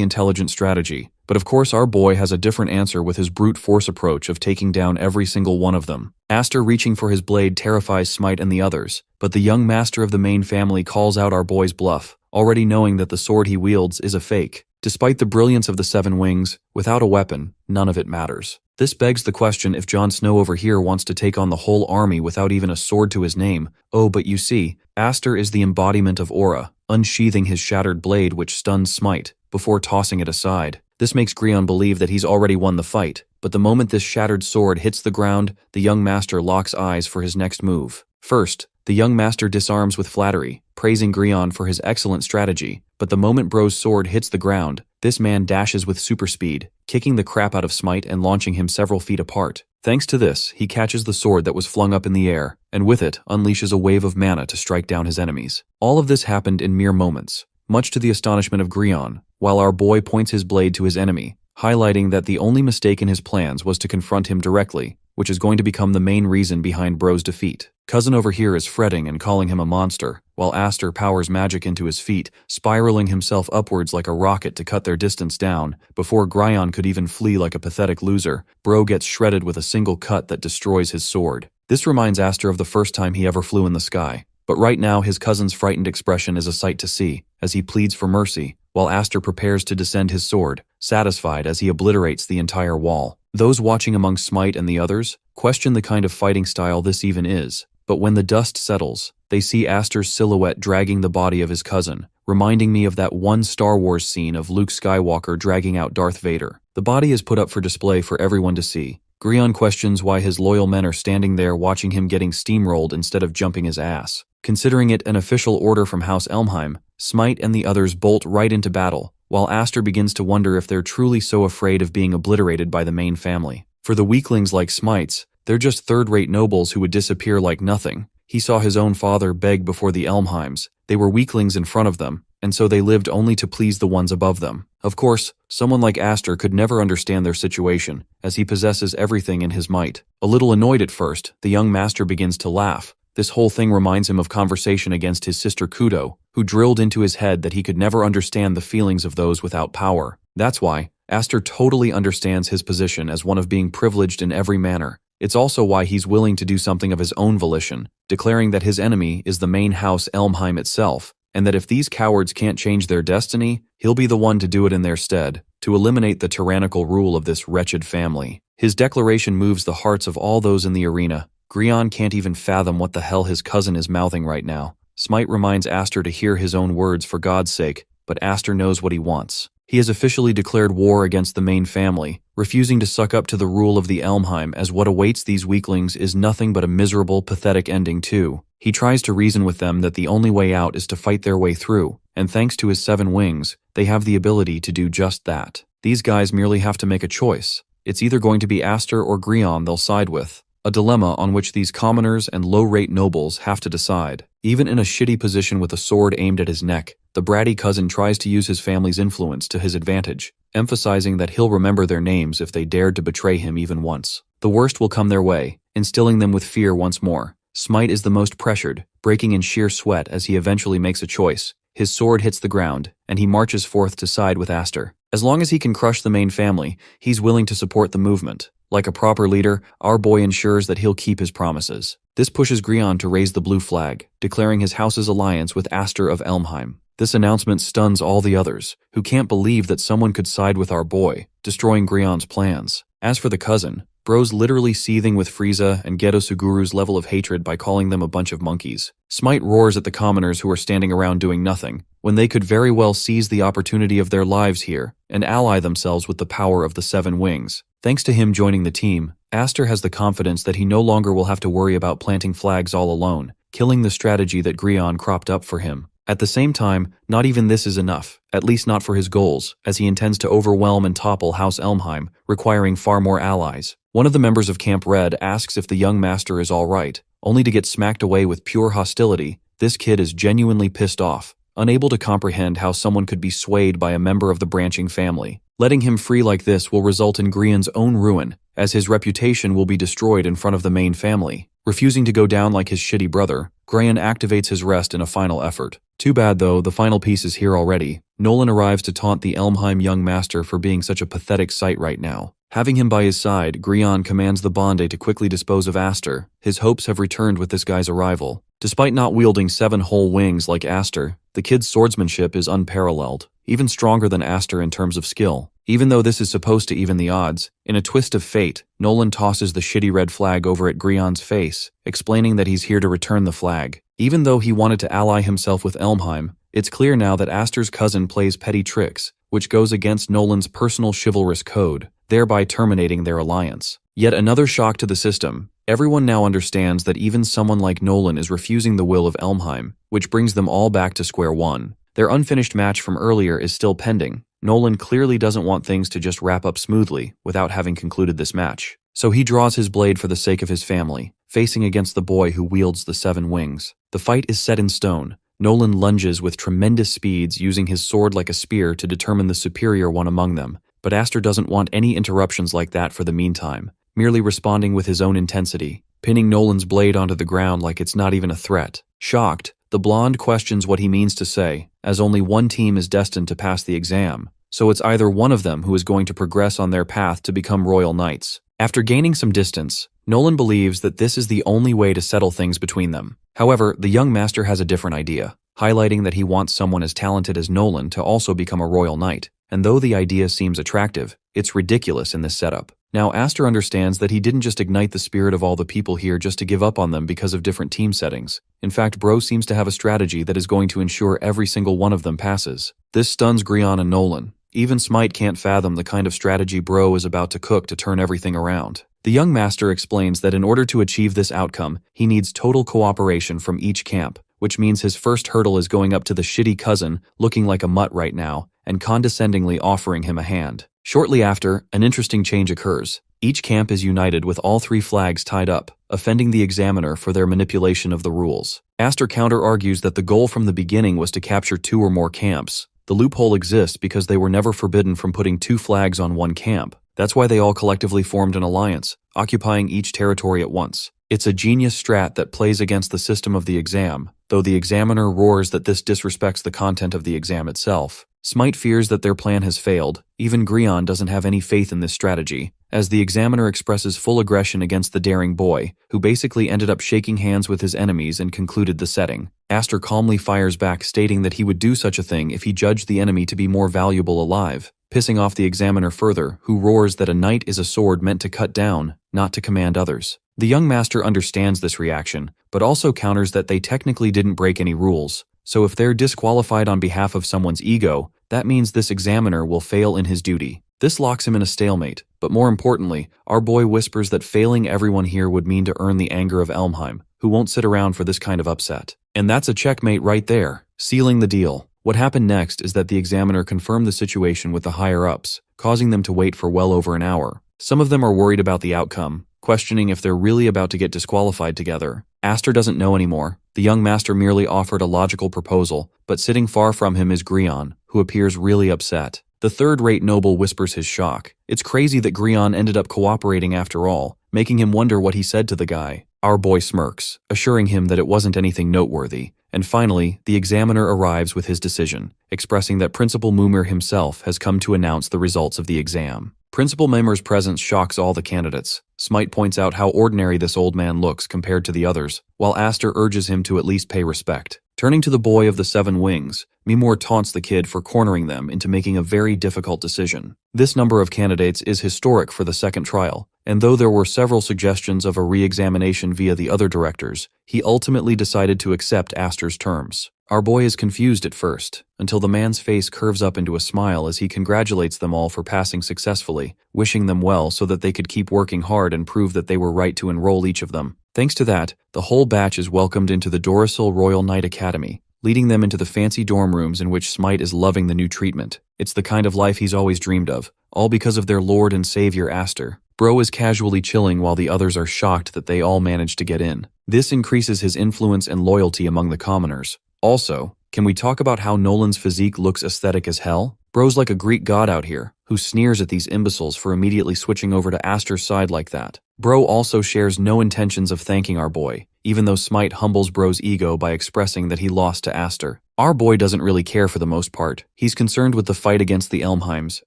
intelligent strategy. But of course our boy has a different answer with his brute force approach of taking down every single one of them. Aster reaching for his blade terrifies Smite and the others, but the young master of the main family calls out our boy's bluff, already knowing that the sword he wields is a fake. Despite the brilliance of the 7 wings, without a weapon, none of it matters. This begs the question if Jon Snow over here wants to take on the whole army without even a sword to his name. Oh, but you see, Aster is the embodiment of aura, unsheathing his shattered blade which stuns Smite, before tossing it aside. This makes Grion believe that he's already won the fight, but the moment this shattered sword hits the ground, the young master locks eyes for his next move. First, the young master disarms with flattery, praising Grion for his excellent strategy, but the moment Bro's sword hits the ground, this man dashes with super speed, kicking the crap out of Smite and launching him several feet apart. Thanks to this, he catches the sword that was flung up in the air, and with it, unleashes a wave of mana to strike down his enemies. All of this happened in mere moments, much to the astonishment of Grion, while our boy points his blade to his enemy, highlighting that the only mistake in his plans was to confront him directly, which is going to become the main reason behind Bro's defeat. Cousin over here is fretting and calling him a monster, while Aster powers magic into his feet, spiraling himself upwards like a rocket to cut their distance down. Before Grion could even flee like a pathetic loser, Bro gets shredded with a single cut that destroys his sword. This reminds Aster of the first time he ever flew in the sky. But right now his cousin's frightened expression is a sight to see, as he pleads for mercy, while Aster prepares to descend his sword, satisfied as he obliterates the entire wall. Those watching among Smite and the others question the kind of fighting style this even is, but when the dust settles, they see Aster's silhouette dragging the body of his cousin, reminding me of that one Star Wars scene of Luke Skywalker dragging out Darth Vader. The body is put up for display for everyone to see. Grion questions why his loyal men are standing there watching him getting steamrolled instead of jumping his ass. Considering it an official order from House Elmheim, Smite and the others bolt right into battle, while Aster begins to wonder if they're truly so afraid of being obliterated by the main family. For the weaklings like Smite's, they're just third-rate nobles who would disappear like nothing. He saw his own father beg before the Elmheims. They were weaklings in front of them, and so they lived only to please the ones above them. Of course, someone like Aster could never understand their situation, as he possesses everything in his might. A little annoyed at first, the young master begins to laugh. This whole thing reminds him of conversation against his sister Kudo, who drilled into his head that he could never understand the feelings of those without power. That's why Aster totally understands his position as one of being privileged in every manner. It's also why he's willing to do something of his own volition, declaring that his enemy is the main house Elmheim itself, and that if these cowards can't change their destiny, he'll be the one to do it in their stead, to eliminate the tyrannical rule of this wretched family. His declaration moves the hearts of all those in the arena. Grion can't even fathom what the hell his cousin is mouthing right now. Smite reminds Aster to hear his own words for God's sake, but Aster knows what he wants. He has officially declared war against the main family, refusing to suck up to the rule of the Elmheim, as what awaits these weaklings is nothing but a miserable, pathetic ending too. He tries to reason with them that the only way out is to fight their way through, and thanks to his 7 wings, they have the ability to do just that. These guys merely have to make a choice. It's either going to be Aster or Grion they'll side with. A dilemma on which these commoners and low-rate nobles have to decide. Even in a shitty position with a sword aimed at his neck, the bratty cousin tries to use his family's influence to his advantage, emphasizing that he'll remember their names if they dared to betray him even once. The worst will come their way, instilling them with fear once more. Smite is the most pressured, breaking in sheer sweat as he eventually makes a choice. His sword hits the ground, and he marches forth to side with Aster. As long as he can crush the main family, he's willing to support the movement. Like a proper leader, our boy ensures that he'll keep his promises. This pushes Grion to raise the blue flag, declaring his house's alliance with Aster of Elmheim. This announcement stuns all the others, who can't believe that someone could side with our boy, destroying Grion's plans. As for the cousin, Bro's literally seething with Frieza and Geto Suguru's level of hatred by calling them a bunch of monkeys. Smite roars at the commoners who are standing around doing nothing, when they could very well seize the opportunity of their lives here and ally themselves with the power of the Seven Wings. Thanks to him joining the team, Aster has the confidence that he no longer will have to worry about planting flags all alone, killing the strategy that Grion cropped up for him. At the same time, not even this is enough, at least not for his goals, as he intends to overwhelm and topple House Elmheim, requiring far more allies. One of the members of Camp Red asks if the young master is all right, only to get smacked away with pure hostility. This kid is genuinely pissed off, unable to comprehend how someone could be swayed by a member of the branching family. Letting him free like this will result in Grion's own ruin, as his reputation will be destroyed in front of the main family. Refusing to go down like his shitty brother, Grion activates his rest in a final effort. Too bad though, the final piece is here already. Nolan arrives to taunt the Elmheim young master for being such a pathetic sight right now. Having him by his side, Grion commands the Bonde to quickly dispose of Aster. His hopes have returned with this guy's arrival. Despite not wielding 7 whole wings like Aster, the kid's swordsmanship is unparalleled, even stronger than Aster in terms of skill. Even though this is supposed to even the odds, in a twist of fate, Nolan tosses the shitty red flag over at Grion's face, explaining that he's here to return the flag. Even though he wanted to ally himself with Elmheim, it's clear now that Aster's cousin plays petty tricks, which goes against Nolan's personal chivalrous code, thereby terminating their alliance. Yet another shock to the system. Everyone now understands that even someone like Nolan is refusing the will of Elmheim, which brings them all back to square one. Their unfinished match from earlier is still pending. Nolan clearly doesn't want things to just wrap up smoothly without having concluded this match. So he draws his blade for the sake of his family, facing against the boy who wields the 7 wings. The fight is set in stone. Nolan lunges with tremendous speeds, using his sword like a spear to determine the superior one among them. But Aster doesn't want any interruptions like that for the meantime, merely responding with his own intensity, pinning Nolan's blade onto the ground like it's not even a threat. Shocked, the blonde questions what he means to say, as only one team is destined to pass the exam, so it's either one of them who is going to progress on their path to become royal knights. After gaining some distance, Nolan believes that this is the only way to settle things between them. However, the young master has a different idea, highlighting that he wants someone as talented as Nolan to also become a royal knight. And though the idea seems attractive, it's ridiculous in this setup. Now Aster understands that he didn't just ignite the spirit of all the people here just to give up on them because of different team settings. In fact, Bro seems to have a strategy that is going to ensure every single one of them passes. This stuns Grion and Nolan. Even Smite can't fathom the kind of strategy Bro is about to cook to turn everything around. The young master explains that in order to achieve this outcome, he needs total cooperation from each camp, which means his first hurdle is going up to the shitty cousin, looking like a mutt right now, and condescendingly offering him a hand. Shortly after, an interesting change occurs. Each camp is united with all 3 flags tied up, offending the examiner for their manipulation of the rules. Aster counter-argues that the goal from the beginning was to capture 2 or more camps. The loophole exists because they were never forbidden from putting 2 flags on one camp. That's why they all collectively formed an alliance, occupying each territory at once. It's a genius strat that plays against the system of the exam, though the examiner roars that this disrespects the content of the exam itself. Smite fears that their plan has failed. Even Grion doesn't have any faith in this strategy, as the examiner expresses full aggression against the daring boy, who basically ended up shaking hands with his enemies and concluded the setting. Aster calmly fires back, stating that he would do such a thing if he judged the enemy to be more valuable alive, pissing off the examiner further, who roars that a knight is a sword meant to cut down, not to command others. The young master understands this reaction, but also counters that they technically didn't break any rules. So if they're disqualified on behalf of someone's ego, that means this examiner will fail in his duty. This locks him in a stalemate, but more importantly, our boy whispers that failing everyone here would mean to earn the anger of Elmheim, who won't sit around for this kind of upset. And that's a checkmate right there, sealing the deal. What happened next is that the examiner confirmed the situation with the higher-ups, causing them to wait for well over an hour. Some of them are worried about the outcome, questioning if they're really about to get disqualified together. Aster doesn't know anymore. The young master merely offered a logical proposal, but sitting far from him is Grion, who appears really upset. The third-rate noble whispers his shock. It's crazy that Grion ended up cooperating after all, making him wonder what he said to the guy. Our boy smirks, assuring him that it wasn't anything noteworthy. And finally, the examiner arrives with his decision, expressing that Principal Mumir himself has come to announce the results of the exam. Principal Mumir's presence shocks all the candidates. Smite points out how ordinary this old man looks compared to the others, while Aster urges him to at least pay respect. Turning to the boy of the 7 wings, Mimor taunts the kid for cornering them into making a very difficult decision. This number of candidates is historic for the second trial, and though there were several suggestions of a re-examination via the other directors, he ultimately decided to accept Aster's terms. Our boy is confused at first, until the man's face curves up into a smile as he congratulates them all for passing successfully, wishing them well so that they could keep working hard and prove that they were right to enroll each of them. Thanks to that, the whole batch is welcomed into the Dorisil Royal Knight Academy, leading them into the fancy dorm rooms in which Smite is loving the new treatment. It's the kind of life he's always dreamed of, all because of their lord and savior Aster. Bro is casually chilling while the others are shocked that they all managed to get in. This increases his influence and loyalty among the commoners. Also, can we talk about how Nolan's physique looks aesthetic as hell? Bro's like a Greek god out here, who sneers at these imbeciles for immediately switching over to Aster's side like that. Bro also shares no intentions of thanking our boy, even though Smite humbles Bro's ego by expressing that he lost to Aster. Our boy doesn't really care for the most part. He's concerned with the fight against the Elmheims,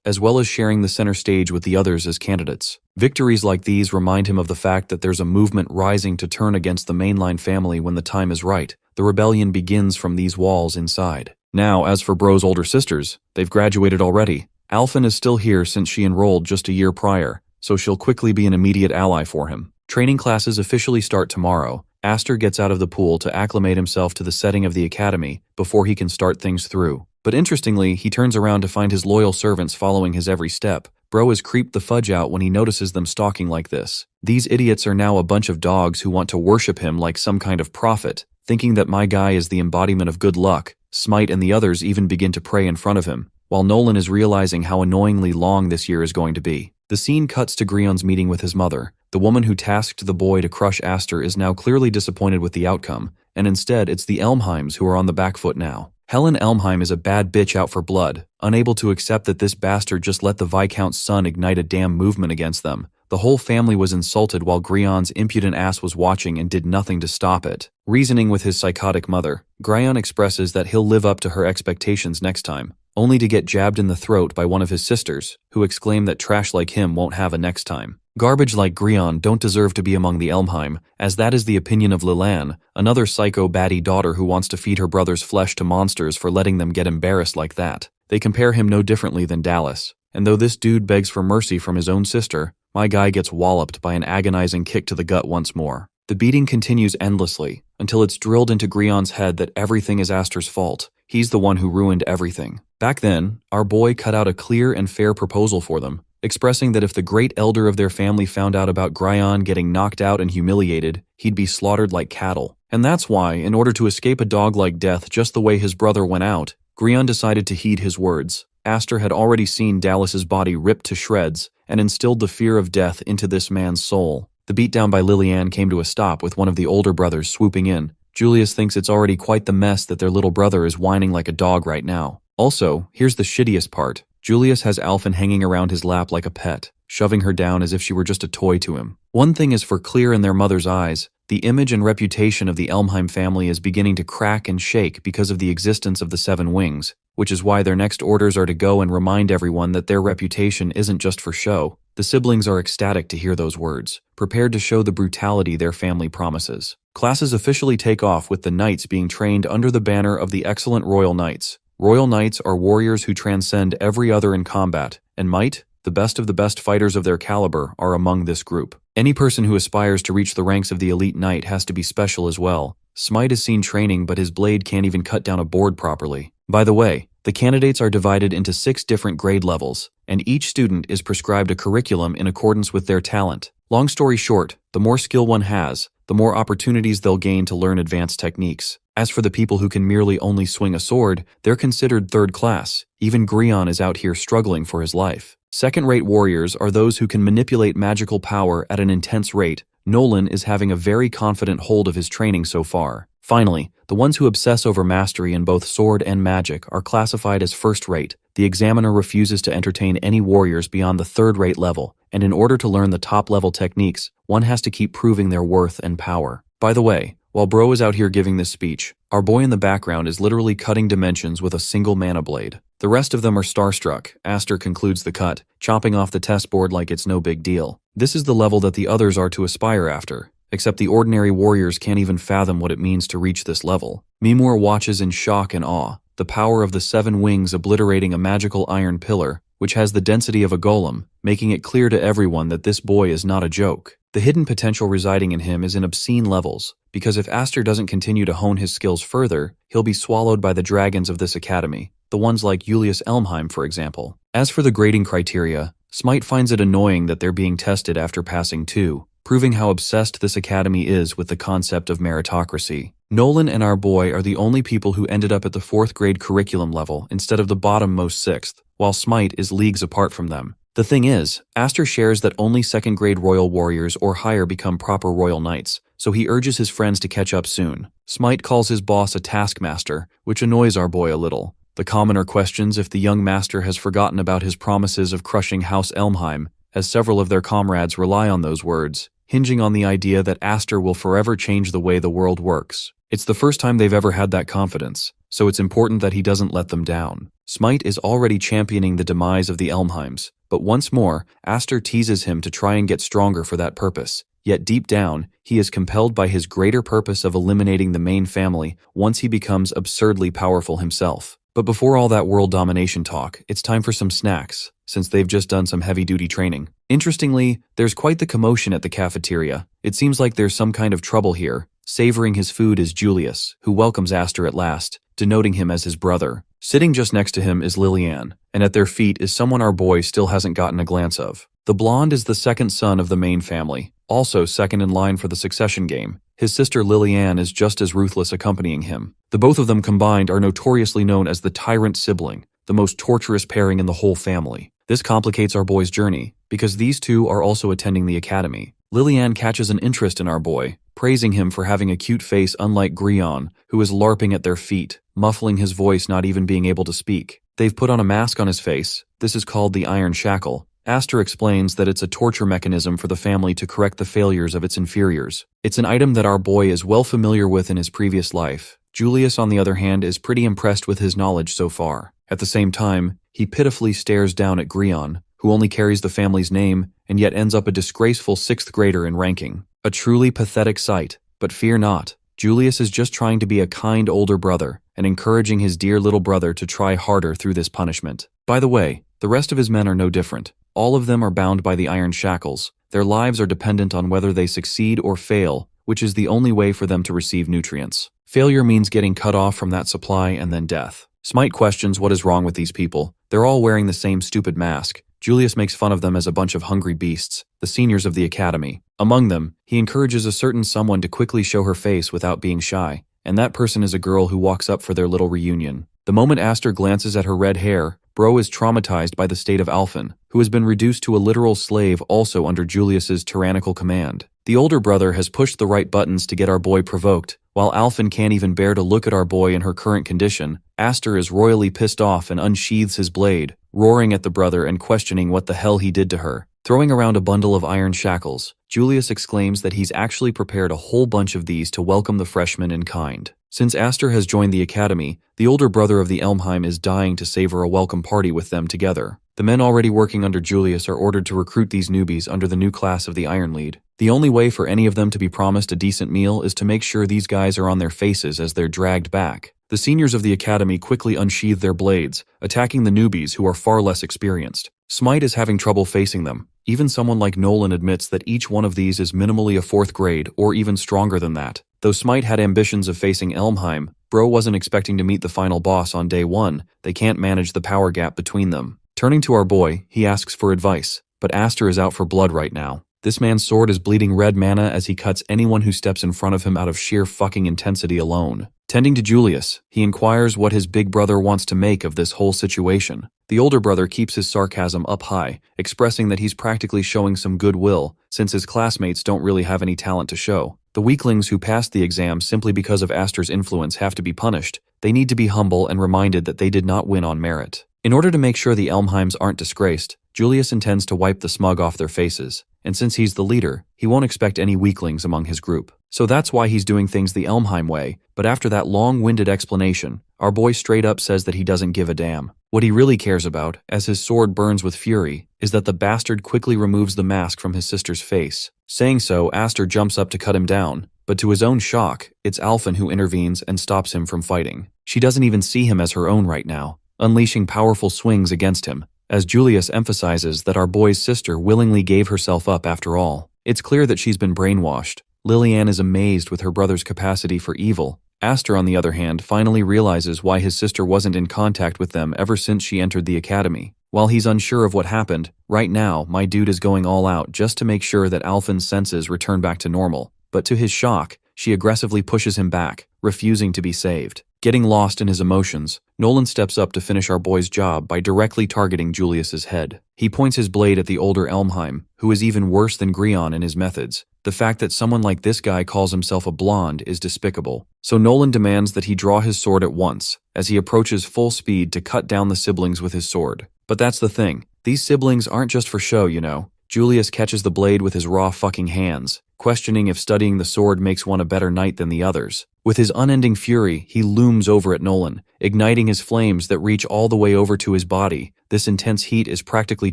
as well as sharing the center stage with the others as candidates. Victories like these remind him of the fact that there's a movement rising to turn against the mainline family when the time is right. The rebellion begins from these walls inside. Now, as for Bro's older sisters, they've graduated already. Alphen is still here since she enrolled just a year prior, so she'll quickly be an immediate ally for him. Training classes officially start tomorrow. Aster gets out of the pool to acclimate himself to the setting of the academy before he can start things through. But interestingly, he turns around to find his loyal servants following his every step. Bro is creeped the fudge out when he notices them stalking like this. These idiots are now a bunch of dogs who want to worship him like some kind of prophet, thinking that my guy is the embodiment of good luck. Smite and the others even begin to pray in front of him, while Nolan is realizing how annoyingly long this year is going to be. The scene cuts to Grion's meeting with his mother. The woman who tasked the boy to crush Aster is now clearly disappointed with the outcome, and instead it's the Elmheims who are on the back foot now. Helen Elmheim is a bad bitch out for blood, unable to accept that this bastard just let the Viscount's son ignite a damn movement against them. The whole family was insulted while Grion's impudent ass was watching and did nothing to stop it. Reasoning with his psychotic mother, Grion expresses that he'll live up to her expectations next time, only to get jabbed in the throat by one of his sisters, who exclaim that trash like him won't have a next time. Garbage like Grion don't deserve to be among the Elmheim, as that is the opinion of Lilan, another psycho baddie daughter who wants to feed her brother's flesh to monsters for letting them get embarrassed like that. They compare him no differently than Dallas, and though this dude begs for mercy from his own sister, my guy gets walloped by an agonizing kick to the gut once more. The beating continues endlessly, until it's drilled into Grion's head that everything is Aster's fault. He's the one who ruined everything. Back then, our boy cut out a clear and fair proposal for them, expressing that if the great elder of their family found out about Grion getting knocked out and humiliated, he'd be slaughtered like cattle. And that's why, in order to escape a dog-like death just the way his brother went out, Grion decided to heed his words. Aster had already seen Dallas's body ripped to shreds and instilled the fear of death into this man's soul. The beatdown by Liliane came to a stop with one of the older brothers swooping in. Julius thinks it's already quite the mess that their little brother is whining like a dog right now. Also, here's the shittiest part. Julius has Alphen hanging around his lap like a pet, shoving her down as if she were just a toy to him. One thing is for clear in their mother's eyes, the image and reputation of the Elmheim family is beginning to crack and shake because of the existence of the 7 Wings, which is why their next orders are to go and remind everyone that their reputation isn't just for show. The siblings are ecstatic to hear those words, prepared to show the brutality their family promises. Classes officially take off with the knights being trained under the banner of the excellent Royal Knights. Royal Knights are warriors who transcend every other in combat, and might, the best of the best fighters of their caliber, are among this group. Any person who aspires to reach the ranks of the elite knight has to be special as well. Smite is seen training, but his blade can't even cut down a board properly. By the way, the candidates are divided into 6 different grade levels, and each student is prescribed a curriculum in accordance with their talent. Long story short, the more skill one has, the more opportunities they'll gain to learn advanced techniques. As for the people who can merely only swing a sword, they're considered third class. Even Grion is out here struggling for his life. Second-rate warriors are those who can manipulate magical power at an intense rate. Nolan is having a very confident hold of his training so far. Finally, the ones who obsess over mastery in both sword and magic are classified as first-rate. The examiner refuses to entertain any warriors beyond the third-rate level, and in order to learn the top-level techniques, one has to keep proving their worth and power. By the way, while Bro is out here giving this speech, our boy in the background is literally cutting dimensions with a single mana blade. The rest of them are starstruck. Aster concludes the cut, chopping off the test board like it's no big deal. This is the level that the others are to aspire after, except the ordinary warriors can't even fathom what it means to reach this level. Mimur watches in shock and awe, the power of the 7 wings obliterating a magical iron pillar, which has the density of a golem, making it clear to everyone that this boy is not a joke. The hidden potential residing in him is in obscene levels, because if Aster doesn't continue to hone his skills further, he'll be swallowed by the dragons of this academy, the ones like Julius Elmheim, for example. As for the grading criteria, Smite finds it annoying that they're being tested after passing 2, proving how obsessed this academy is with the concept of meritocracy. Nolan and our boy are the only people who ended up at the 4th grade curriculum level instead of the bottom-most 6th, while Smite is leagues apart from them. The thing is, Aster shares that only 2nd grade royal warriors or higher become proper royal knights, so he urges his friends to catch up soon. Smite calls his boss a taskmaster, which annoys our boy a little. The commoner questions if the young master has forgotten about his promises of crushing House Elmheim, as several of their comrades rely on those words, hinging on the idea that Aster will forever change the way the world works. It's the first time they've ever had that confidence, so it's important that he doesn't let them down. Smite is already championing the demise of the Elmheims, but once more, Aster teases him to try and get stronger for that purpose. Yet deep down, he is compelled by his greater purpose of eliminating the main family once he becomes absurdly powerful himself. But before all that world domination talk, it's time for some snacks, since they've just done some heavy-duty training. Interestingly, there's quite the commotion at the cafeteria. It seems like there's some kind of trouble here. Savoring his food is Julius, who welcomes Aster at last, denoting him as his brother. Sitting just next to him is Lillian, and at their feet is someone our boy still hasn't gotten a glance of. The blonde is the 2nd son of the main family, also 2nd in line for the succession game. His sister Lillian is just as ruthless, accompanying him. The both of them combined are notoriously known as the tyrant sibling, the most torturous pairing in the whole family. This complicates our boy's journey, because these two are also attending the academy. Lillian catches an interest in our boy, praising him for having a cute face unlike Grion, who is LARPing at their feet, muffling his voice, not even being able to speak. They've put on a mask on his face. This is called the Iron Shackle. Aster explains that it's a torture mechanism for the family to correct the failures of its inferiors. It's an item that our boy is well familiar with in his previous life. Julius, on the other hand, is pretty impressed with his knowledge so far. At the same time, he pitifully stares down at Grion, who only carries the family's name and yet ends up a disgraceful 6th grader in ranking. A truly pathetic sight, but fear not. Julius is just trying to be a kind older brother and encouraging his dear little brother to try harder through this punishment. By the way, the rest of his men are no different. All of them are bound by the iron shackles. Their lives are dependent on whether they succeed or fail, which is the only way for them to receive nutrients. Failure means getting cut off from that supply and then death. Smite questions what is wrong with these people. They're all wearing the same stupid mask. Julius makes fun of them as a bunch of hungry beasts, the seniors of the academy. Among them, he encourages a certain someone to quickly show her face without being shy, and that person is a girl who walks up for their little reunion. The moment Aster glances at her red hair, Bro is traumatized by the state of Alphen, who has been reduced to a literal slave also under Julius's tyrannical command. The older brother has pushed the right buttons to get our boy provoked. While Alphen can't even bear to look at our boy in her current condition, Aster is royally pissed off and unsheathes his blade, roaring at the brother and questioning what the hell he did to her. Throwing around a bundle of iron shackles, Julius exclaims that he's actually prepared a whole bunch of these to welcome the freshmen in kind. Since Aster has joined the academy, the older brother of the Elmheim is dying to savor a welcome party with them together. The men already working under Julius are ordered to recruit these newbies under the new class of the Iron Lead. The only way for any of them to be promised a decent meal is to make sure these guys are on their faces as they're dragged back. The seniors of the academy quickly unsheath their blades, attacking the newbies who are far less experienced. Smite is having trouble facing them. Even someone like Nolan admits that each one of these is minimally a 4th grade or even stronger than that. Though Smite had ambitions of facing Elmheim, Bro wasn't expecting to meet the final boss on day 1. They can't manage the power gap between them. Turning to our boy, he asks for advice, but Aster is out for blood right now. This man's sword is bleeding red mana as he cuts anyone who steps in front of him out of sheer fucking intensity alone. Tending to Julius, he inquires what his big brother wants to make of this whole situation. The older brother keeps his sarcasm up high, expressing that he's practically showing some goodwill, since his classmates don't really have any talent to show. The weaklings who passed the exam simply because of Aster's influence have to be punished. They need to be humble and reminded that they did not win on merit. In order to make sure the Elmheims aren't disgraced, Julius intends to wipe the smug off their faces, and since he's the leader, he won't expect any weaklings among his group. So that's why he's doing things the Elmheim way, but after that long-winded explanation, our boy straight up says that he doesn't give a damn. What he really cares about, as his sword burns with fury, is that the bastard quickly removes the mask from his sister's face. Saying so, Aster jumps up to cut him down, But to his own shock, it's Alphen who intervenes and stops him from fighting. She doesn't even see him as her own right now, unleashing powerful swings against him, as Julius emphasizes that our boy's sister willingly gave herself up after all. It's clear that she's been brainwashed. Lillian is amazed with her brother's capacity for evil. Aster, on the other hand, finally realizes why his sister wasn't in contact with them ever since she entered the academy. While he's unsure of what happened, right now, my dude is going all out just to make sure that Alphen's senses return back to normal. But to his shock, she aggressively pushes him back, refusing to be saved. Getting lost in his emotions, Nolan steps up to finish our boy's job by directly targeting Julius's head. He points his blade at the older Elmheim, who is even worse than Grion in his methods. The fact that someone like this guy calls himself a blonde is despicable. So Nolan demands that he draw his sword at once, as he approaches full speed to cut down the siblings with his sword. But that's the thing. These siblings aren't just for show, you know. Julius catches the blade with his raw fucking hands, questioning if studying the sword makes one a better knight than the others. With his unending fury, he looms over at Nolan, igniting his flames that reach all the way over to his body. This intense heat is practically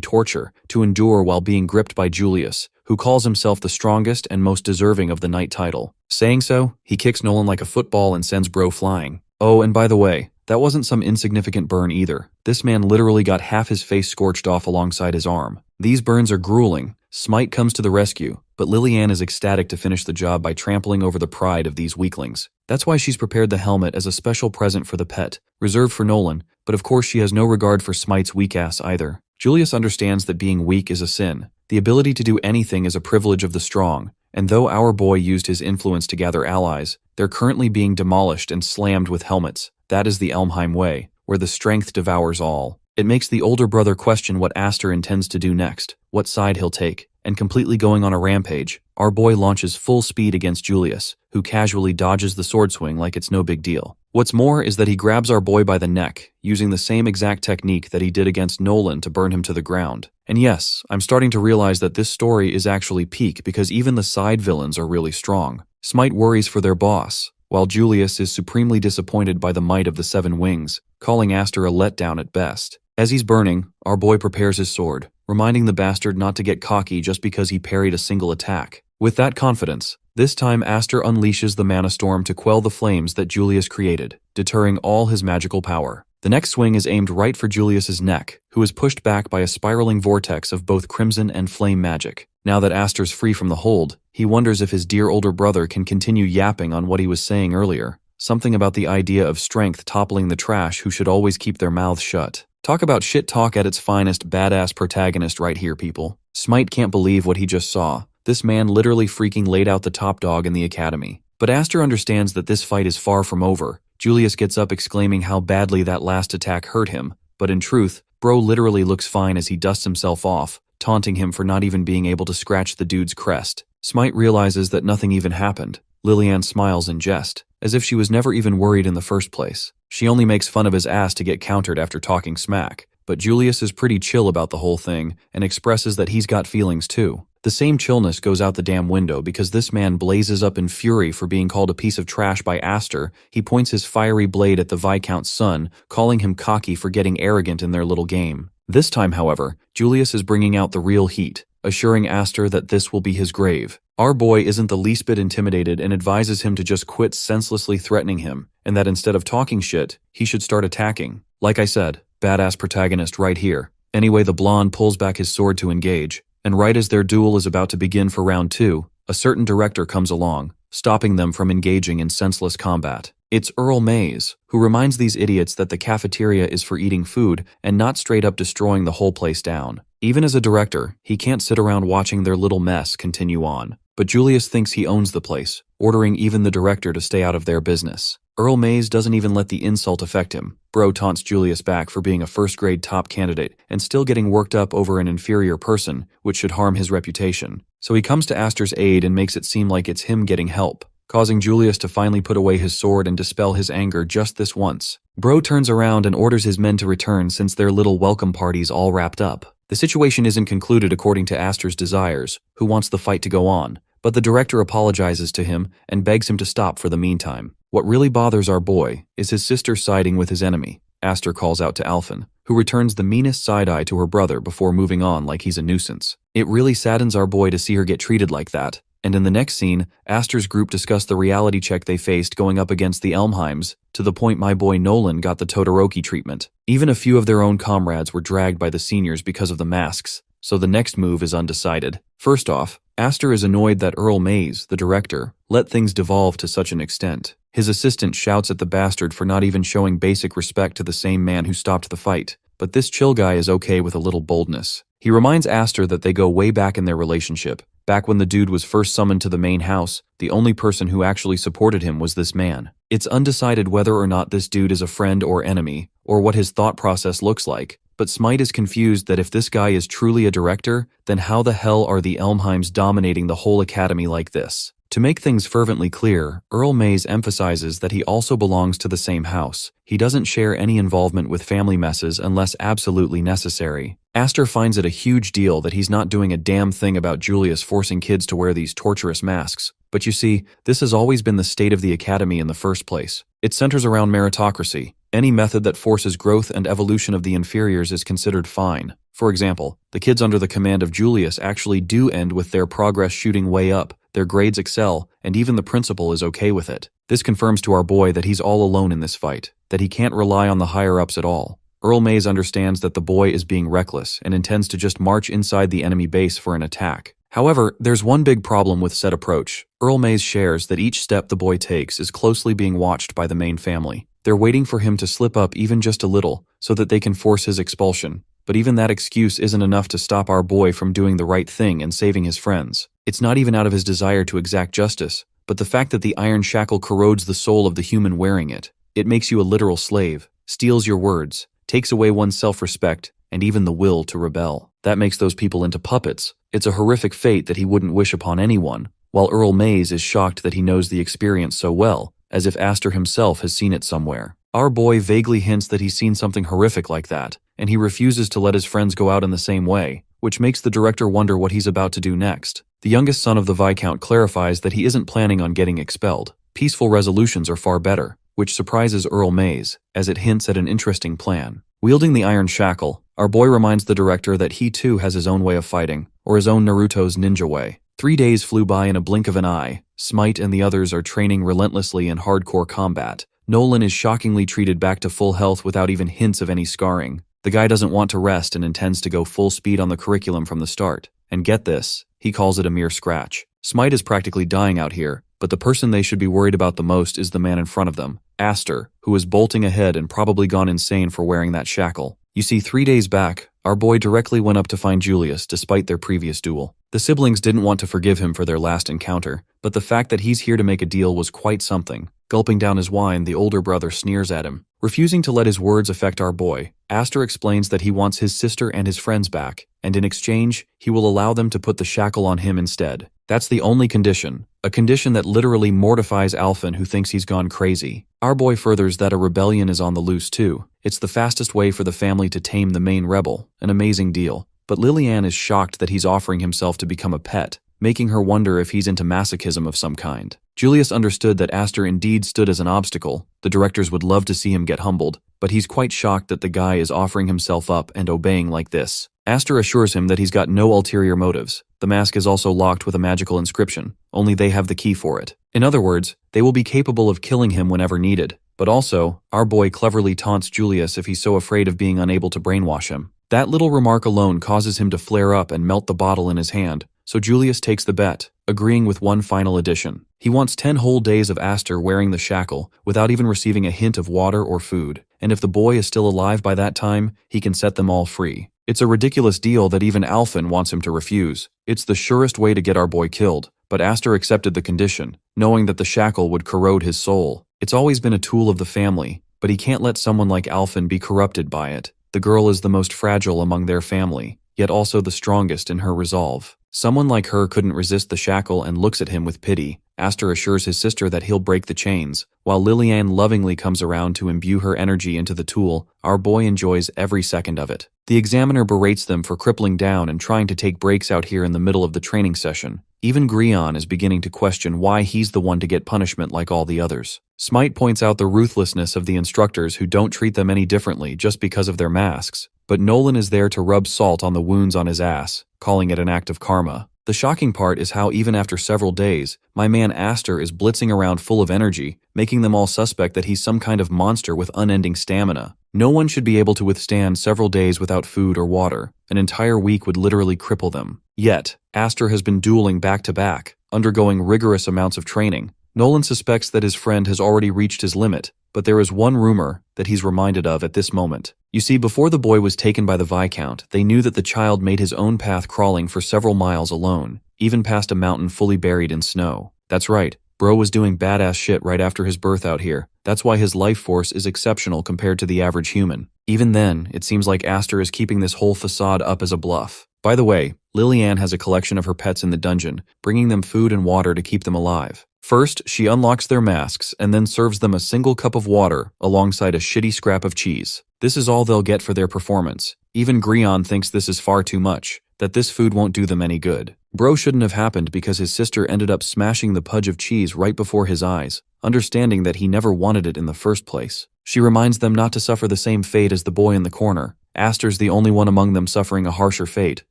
torture to endure while being gripped by Julius, who calls himself the strongest and most deserving of the knight title. Saying so, he kicks Nolan like a football and sends Bro flying. Oh, and by the way, that wasn't some insignificant burn either. This man literally got half his face scorched off alongside his arm. These burns are grueling. Smite comes to the rescue, but Lillian is ecstatic to finish the job by trampling over the pride of these weaklings. That's why she's prepared the helmet as a special present for the pet, reserved for Nolan, but of course she has no regard for Smite's weak ass either. Julius understands that being weak is a sin. The ability to do anything is a privilege of the strong, and though our boy used his influence to gather allies, they're currently being demolished and slammed with helmets. That is the Elmheim way, where the strength devours all. It makes the older brother question what Aster intends to do next, what side he'll take, and completely going on a rampage, our boy launches full speed against Julius, who casually dodges the sword swing like it's no big deal. What's more is that he grabs our boy by the neck, using the same exact technique that he did against Nolan to burn him to the ground. And yes, I'm starting to realize that this story is actually peak because even the side villains are really strong. Smite worries for their boss, while Julius is supremely disappointed by the might of the Seven Wings, calling Aster a letdown at best. As he's burning, our boy prepares his sword, reminding the bastard not to get cocky just because he parried a single attack. With that confidence, this time Aster unleashes the mana storm to quell the flames that Julius created, deterring all his magical power. The next swing is aimed right for Julius's neck, who is pushed back by a spiraling vortex of both crimson and flame magic. Now that Aster's free from the hold, he wonders if his dear older brother can continue yapping on what he was saying earlier. Something about the idea of strength toppling the trash who should always keep their mouths shut. Talk about shit talk at its finest, badass protagonist right here, people. Smite can't believe what he just saw. This man literally freaking laid out the top dog in the academy. But Aster understands that this fight is far from over. Julius gets up exclaiming how badly that last attack hurt him, but in truth, Bro literally looks fine as he dusts himself off, taunting him for not even being able to scratch the dude's crest. Smite realizes that nothing even happened. Lillian smiles in jest, as if she was never even worried in the first place. She only makes fun of his ass to get countered after talking smack, but Julius is pretty chill about the whole thing and expresses that he's got feelings too. The same chillness goes out the damn window because this man blazes up in fury for being called a piece of trash by Aster. He points his fiery blade at the Viscount's son, calling him cocky for getting arrogant in their little game. This time, however, Julius is bringing out the real heat, assuring Aster that this will be his grave. Our boy isn't the least bit intimidated and advises him to just quit senselessly threatening him, and that instead of talking shit, he should start attacking. Like I said, badass protagonist right here. Anyway, the blonde pulls back his sword to engage, and right as their duel is about to begin for round 2, a certain director comes along, stopping them from engaging in senseless combat. It's Earl Mays, who reminds these idiots that the cafeteria is for eating food and not straight up destroying the whole place down. Even as a director, he can't sit around watching their little mess continue on. But Julius thinks he owns the place, ordering even the director to stay out of their business. Earl Mays doesn't even let the insult affect him. Bro taunts Julius back for being a first-grade top candidate and still getting worked up over an inferior person, which should harm his reputation. So he comes to Aster's aid and makes it seem like it's him getting help, causing Julius to finally put away his sword and dispel his anger just this once. Bro turns around and orders his men to return since their little welcome party's all wrapped up. The situation isn't concluded according to Aster's desires, who wants the fight to go on, but the director apologizes to him and begs him to stop for the meantime. What really bothers our boy is his sister siding with his enemy. Aster calls out to Alphen, who returns the meanest side-eye to her brother before moving on like he's a nuisance. It really saddens our boy to see her get treated like that, And in the next scene, Astor's group discuss the reality check they faced going up against the Elmheims, to the point my boy Nolan got the Todoroki treatment. Even a few of their own comrades were dragged by the seniors because of the masks, so the next move is undecided. First off, Astor is annoyed that Earl Mays, the director, let things devolve to such an extent. His assistant shouts at the bastard for not even showing basic respect to the same man who stopped the fight. But this chill guy is okay with a little boldness. He reminds Astor that they go way back in their relationship. Back when the dude was first summoned to the main house, the only person who actually supported him was this man. It's undecided whether or not this dude is a friend or enemy, or what his thought process looks like. But Smite is confused that if this guy is truly a director, then how the hell are the Elmheims dominating the whole academy like this? To make things fervently clear, Earl Mays emphasizes that he also belongs to the same house. He doesn't share any involvement with family messes unless absolutely necessary. Astor finds it a huge deal that he's not doing a damn thing about Julius forcing kids to wear these torturous masks. But you see, this has always been the state of the academy in the first place. It centers around meritocracy. Any method that forces growth and evolution of the inferiors is considered fine. For example, the kids under the command of Julius actually do end with their progress shooting way up, their grades excel, and even the principal is okay with it. This confirms to our boy that he's all alone in this fight, that he can't rely on the higher-ups at all. Earl Mays understands that the boy is being reckless and intends to just march inside the enemy base for an attack. However, there's one big problem with said approach. Earl Mays shares that each step the boy takes is closely being watched by the main family. They're waiting for him to slip up even just a little so that they can force his expulsion. But even that excuse isn't enough to stop our boy from doing the right thing and saving his friends. It's not even out of his desire to exact justice, but the fact that the iron shackle corrodes the soul of the human wearing it. It makes you a literal slave, steals your words, takes away one's self-respect, and even the will to rebel. That makes those people into puppets. It's a horrific fate that he wouldn't wish upon anyone, while Earl Mays is shocked that he knows the experience so well, as if Astor himself has seen it somewhere. Our boy vaguely hints that he's seen something horrific like that, and he refuses to let his friends go out in the same way, which makes the director wonder what he's about to do next. The youngest son of the Viscount clarifies that he isn't planning on getting expelled. Peaceful resolutions are far better, which surprises Earl Mays, as it hints at an interesting plan. Wielding the iron shackle, our boy reminds the director that he too has his own way of fighting, or his own Naruto's ninja way. 3 days flew by in a blink of an eye. Smite and the others are training relentlessly in hardcore combat. Nolan is shockingly treated back to full health without even hints of any scarring. The guy doesn't want to rest and intends to go full speed on the curriculum from the start. And get this, he calls it a mere scratch. Smite is practically dying out here, but the person they should be worried about the most is the man in front of them, Astor, who is bolting ahead and probably gone insane for wearing that shackle. You see, 3 days back, our boy directly went up to find Julius despite their previous duel. The siblings didn't want to forgive him for their last encounter, but the fact that he's here to make a deal was quite something. Gulping down his wine, the older brother sneers at him. Refusing to let his words affect our boy, Astor explains that he wants his sister and his friends back, and in exchange, he will allow them to put the shackle on him instead. That's the only condition, a condition that literally mortifies Alphen, who thinks he's gone crazy. Our boy furthers that a rebellion is on the loose too. It's the fastest way for the family to tame the main rebel, an amazing deal. But Lillian is shocked that he's offering himself to become a pet, making her wonder if he's into masochism of some kind. Julius understood that Astor indeed stood as an obstacle. The directors would love to see him get humbled, but he's quite shocked that the guy is offering himself up and obeying like this. Astor assures him that he's got no ulterior motives. The mask is also locked with a magical inscription. Only they have the key for it. In other words, they will be capable of killing him whenever needed. But also, our boy cleverly taunts Julius if he's so afraid of being unable to brainwash him. That little remark alone causes him to flare up and melt the bottle in his hand, so Julius takes the bet, agreeing with one final addition. He wants 10 whole days of Astor wearing the shackle without even receiving a hint of water or food, and if the boy is still alive by that time, he can set them all free. It's a ridiculous deal that even Alphen wants him to refuse. It's the surest way to get our boy killed, but Astor accepted the condition, knowing that the shackle would corrode his soul. It's always been a tool of the family, but he can't let someone like Alphen be corrupted by it. The girl is the most fragile among their family, yet also the strongest in her resolve. Someone like her couldn't resist the shackle and looks at him with pity. Astor assures his sister that he'll break the chains. While Lillian lovingly comes around to imbue her energy into the tool, our boy enjoys every second of it. The examiner berates them for crippling down and trying to take breaks out here in the middle of the training session. Even Grion is beginning to question why he's the one to get punishment like all the others. Smite points out the ruthlessness of the instructors who don't treat them any differently just because of their masks. But Nolan is there to rub salt on the wounds on his ass, calling it an act of karma. The shocking part is how even after several days, my man Aster is blitzing around full of energy, making them all suspect that he's some kind of monster with unending stamina. No one should be able to withstand several days without food or water. An entire week would literally cripple them. Yet, Aster has been dueling back to back, undergoing rigorous amounts of training. Nolan suspects that his friend has already reached his limit, but there is one rumor that he's reminded of at this moment. You see, before the boy was taken by the Viscount, they knew that the child made his own path crawling for several miles alone, even past a mountain fully buried in snow. That's right, bro was doing badass shit right after his birth out here. That's why his life force is exceptional compared to the average human. Even then, it seems like Aster is keeping this whole facade up as a bluff. By the way, Lillian has a collection of her pets in the dungeon, bringing them food and water to keep them alive. First, she unlocks their masks and then serves them a single cup of water alongside a shitty scrap of cheese. This is all they'll get for their performance. Even Grion thinks this is far too much, that this food won't do them any good. Bro shouldn't have happened because his sister ended up smashing the pudge of cheese right before his eyes, understanding that he never wanted it in the first place. She reminds them not to suffer the same fate as the boy in the corner. Aster's the only one among them suffering a harsher fate,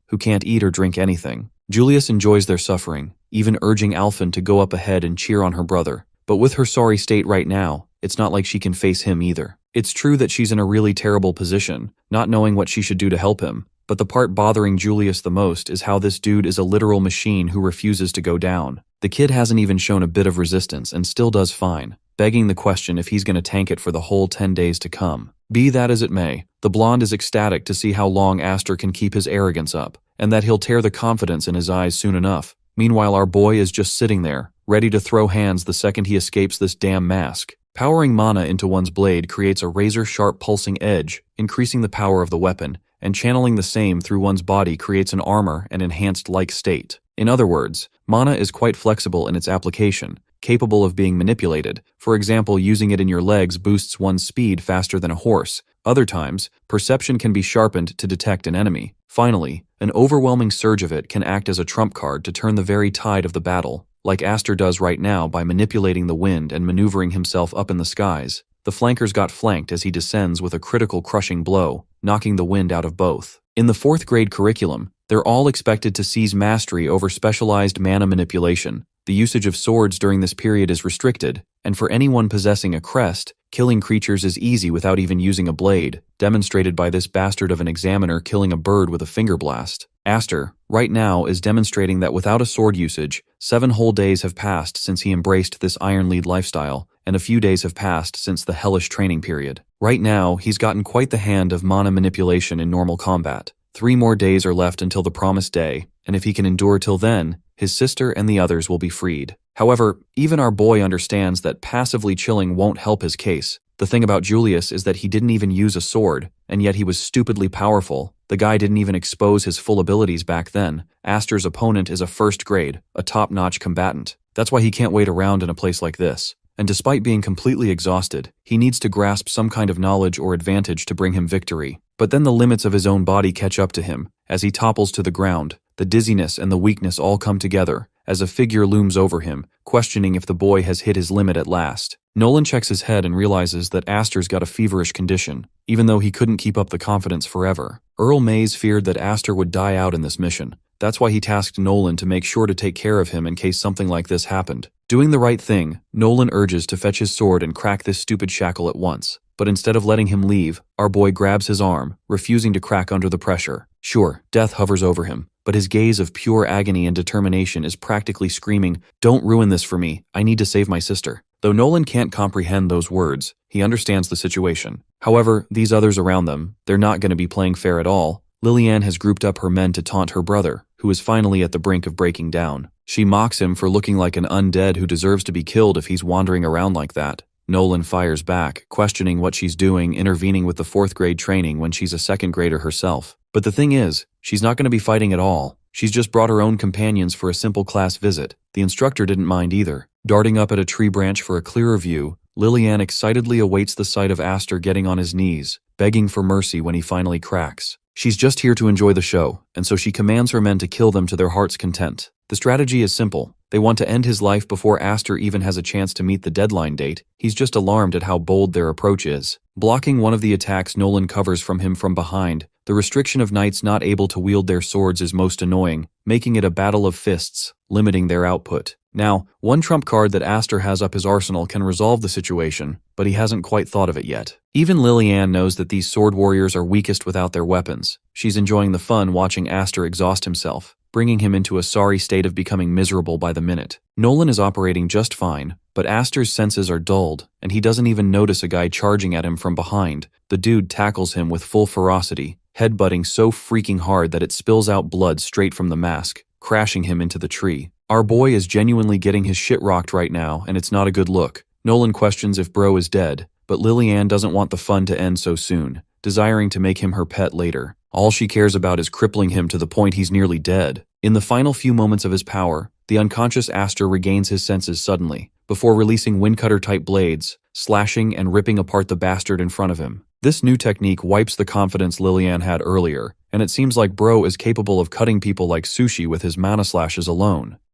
who can't eat or drink anything. Julius enjoys their suffering, even urging Alphen to go up ahead and cheer on her brother. But with her sorry state right now, it's not like she can face him either. It's true that she's in a really terrible position, not knowing what she should do to help him, but the part bothering Julius the most is how this dude is a literal machine who refuses to go down. The kid hasn't even shown a bit of resistance and still does fine, begging the question if he's going to tank it for the whole 10 days to come. Be that as it may, the blonde is ecstatic to see how long Aster can keep his arrogance up, and that he'll tear the confidence in his eyes soon enough. Meanwhile, our boy is just sitting there, ready to throw hands the second he escapes this damn mask. Powering mana into one's blade creates a razor-sharp pulsing edge, increasing the power of the weapon, and channeling the same through one's body creates an armor and enhanced like state. In other words, mana is quite flexible in its application, capable of being manipulated. For example, using it in your legs boosts one's speed faster than a horse. Other times, perception can be sharpened to detect an enemy. Finally, an overwhelming surge of it can act as a trump card to turn the very tide of the battle, like Aster does right now by manipulating the wind and maneuvering himself up in the skies. The flankers got flanked as he descends with a critical crushing blow, knocking the wind out of both. In the 4th grade curriculum, they're all expected to seize mastery over specialized mana manipulation. The usage of swords during this period is restricted, and for anyone possessing a crest, killing creatures is easy without even using a blade, demonstrated by this bastard of an examiner killing a bird with a finger blast. Aster, right now, is demonstrating that without a sword usage, 7 whole days have passed since he embraced this Iron Lead lifestyle, and a few days have passed since the hellish training period. Right now, he's gotten quite the hand of mana manipulation in normal combat. 3 more days are left until the promised day, and if he can endure till then, his sister and the others will be freed. However, even our boy understands that passively chilling won't help his case. The thing about Julius is that he didn't even use a sword, and yet he was stupidly powerful. The guy didn't even expose his full abilities back then. Aster's opponent is a 1st grade, a top-notch combatant. That's why he can't wait around in a place like this. And despite being completely exhausted, he needs to grasp some kind of knowledge or advantage to bring him victory. But then the limits of his own body catch up to him. As he topples to the ground, the dizziness and the weakness all come together, as a figure looms over him, questioning if the boy has hit his limit at last. Nolan checks his head and realizes that Aster's got a feverish condition, even though he couldn't keep up the confidence forever. Earl Mays feared that Aster would die out in this mission. That's why he tasked Nolan to make sure to take care of him in case something like this happened. Doing the right thing, Nolan urges to fetch his sword and crack this stupid shackle at once. But instead of letting him leave, our boy grabs his arm, refusing to crack under the pressure. Sure, death hovers over him, but his gaze of pure agony and determination is practically screaming, "Don't ruin this for me, I need to save my sister." Though Nolan can't comprehend those words, he understands the situation. However, these others around them, they're not going to be playing fair at all. Lillian has grouped up her men to taunt her brother, who is finally at the brink of breaking down. She mocks him for looking like an undead who deserves to be killed if he's wandering around like that. Nolan fires back, questioning what she's doing, intervening with the 4th grade training when she's a 2nd grader herself. But the thing is, she's not going to be fighting at all. She's just brought her own companions for a simple class visit. The instructor didn't mind either. Darting up at a tree branch for a clearer view, Lillian excitedly awaits the sight of Aster getting on his knees, begging for mercy when he finally cracks. She's just here to enjoy the show, and so she commands her men to kill them to their heart's content. The strategy is simple. They want to end his life before Aster even has a chance to meet the deadline date. He's just alarmed at how bold their approach is. Blocking one of the attacks, Nolan covers from him from behind, The restriction of knights not able to wield their swords is most annoying, making it a battle of fists, limiting their output. Now, one trump card that Aster has up his arsenal can resolve the situation, but he hasn't quite thought of it yet. Even Lillian knows that these sword warriors are weakest without their weapons. She's enjoying the fun watching Aster exhaust himself, bringing him into a sorry state of becoming miserable by the minute. Nolan is operating just fine, but Aster's senses are dulled, and he doesn't even notice a guy charging at him from behind. The dude tackles him with full ferocity, headbutting so freaking hard that it spills out blood straight from the mask, crashing him into the tree. Our boy is genuinely getting his shit rocked right now, and it's not a good look. Nolan questions if bro is dead, but Lillian doesn't want the fun to end so soon, desiring to make him her pet later. All she cares about is crippling him to the point he's nearly dead. In the final few moments of his power, the unconscious Aster regains his senses suddenly, before releasing windcutter-type blades, slashing and ripping apart the bastard in front of him. This new technique wipes the confidence Lillian had earlier, and it seems like bro is capable of cutting people like sushi with his mana slashes alone.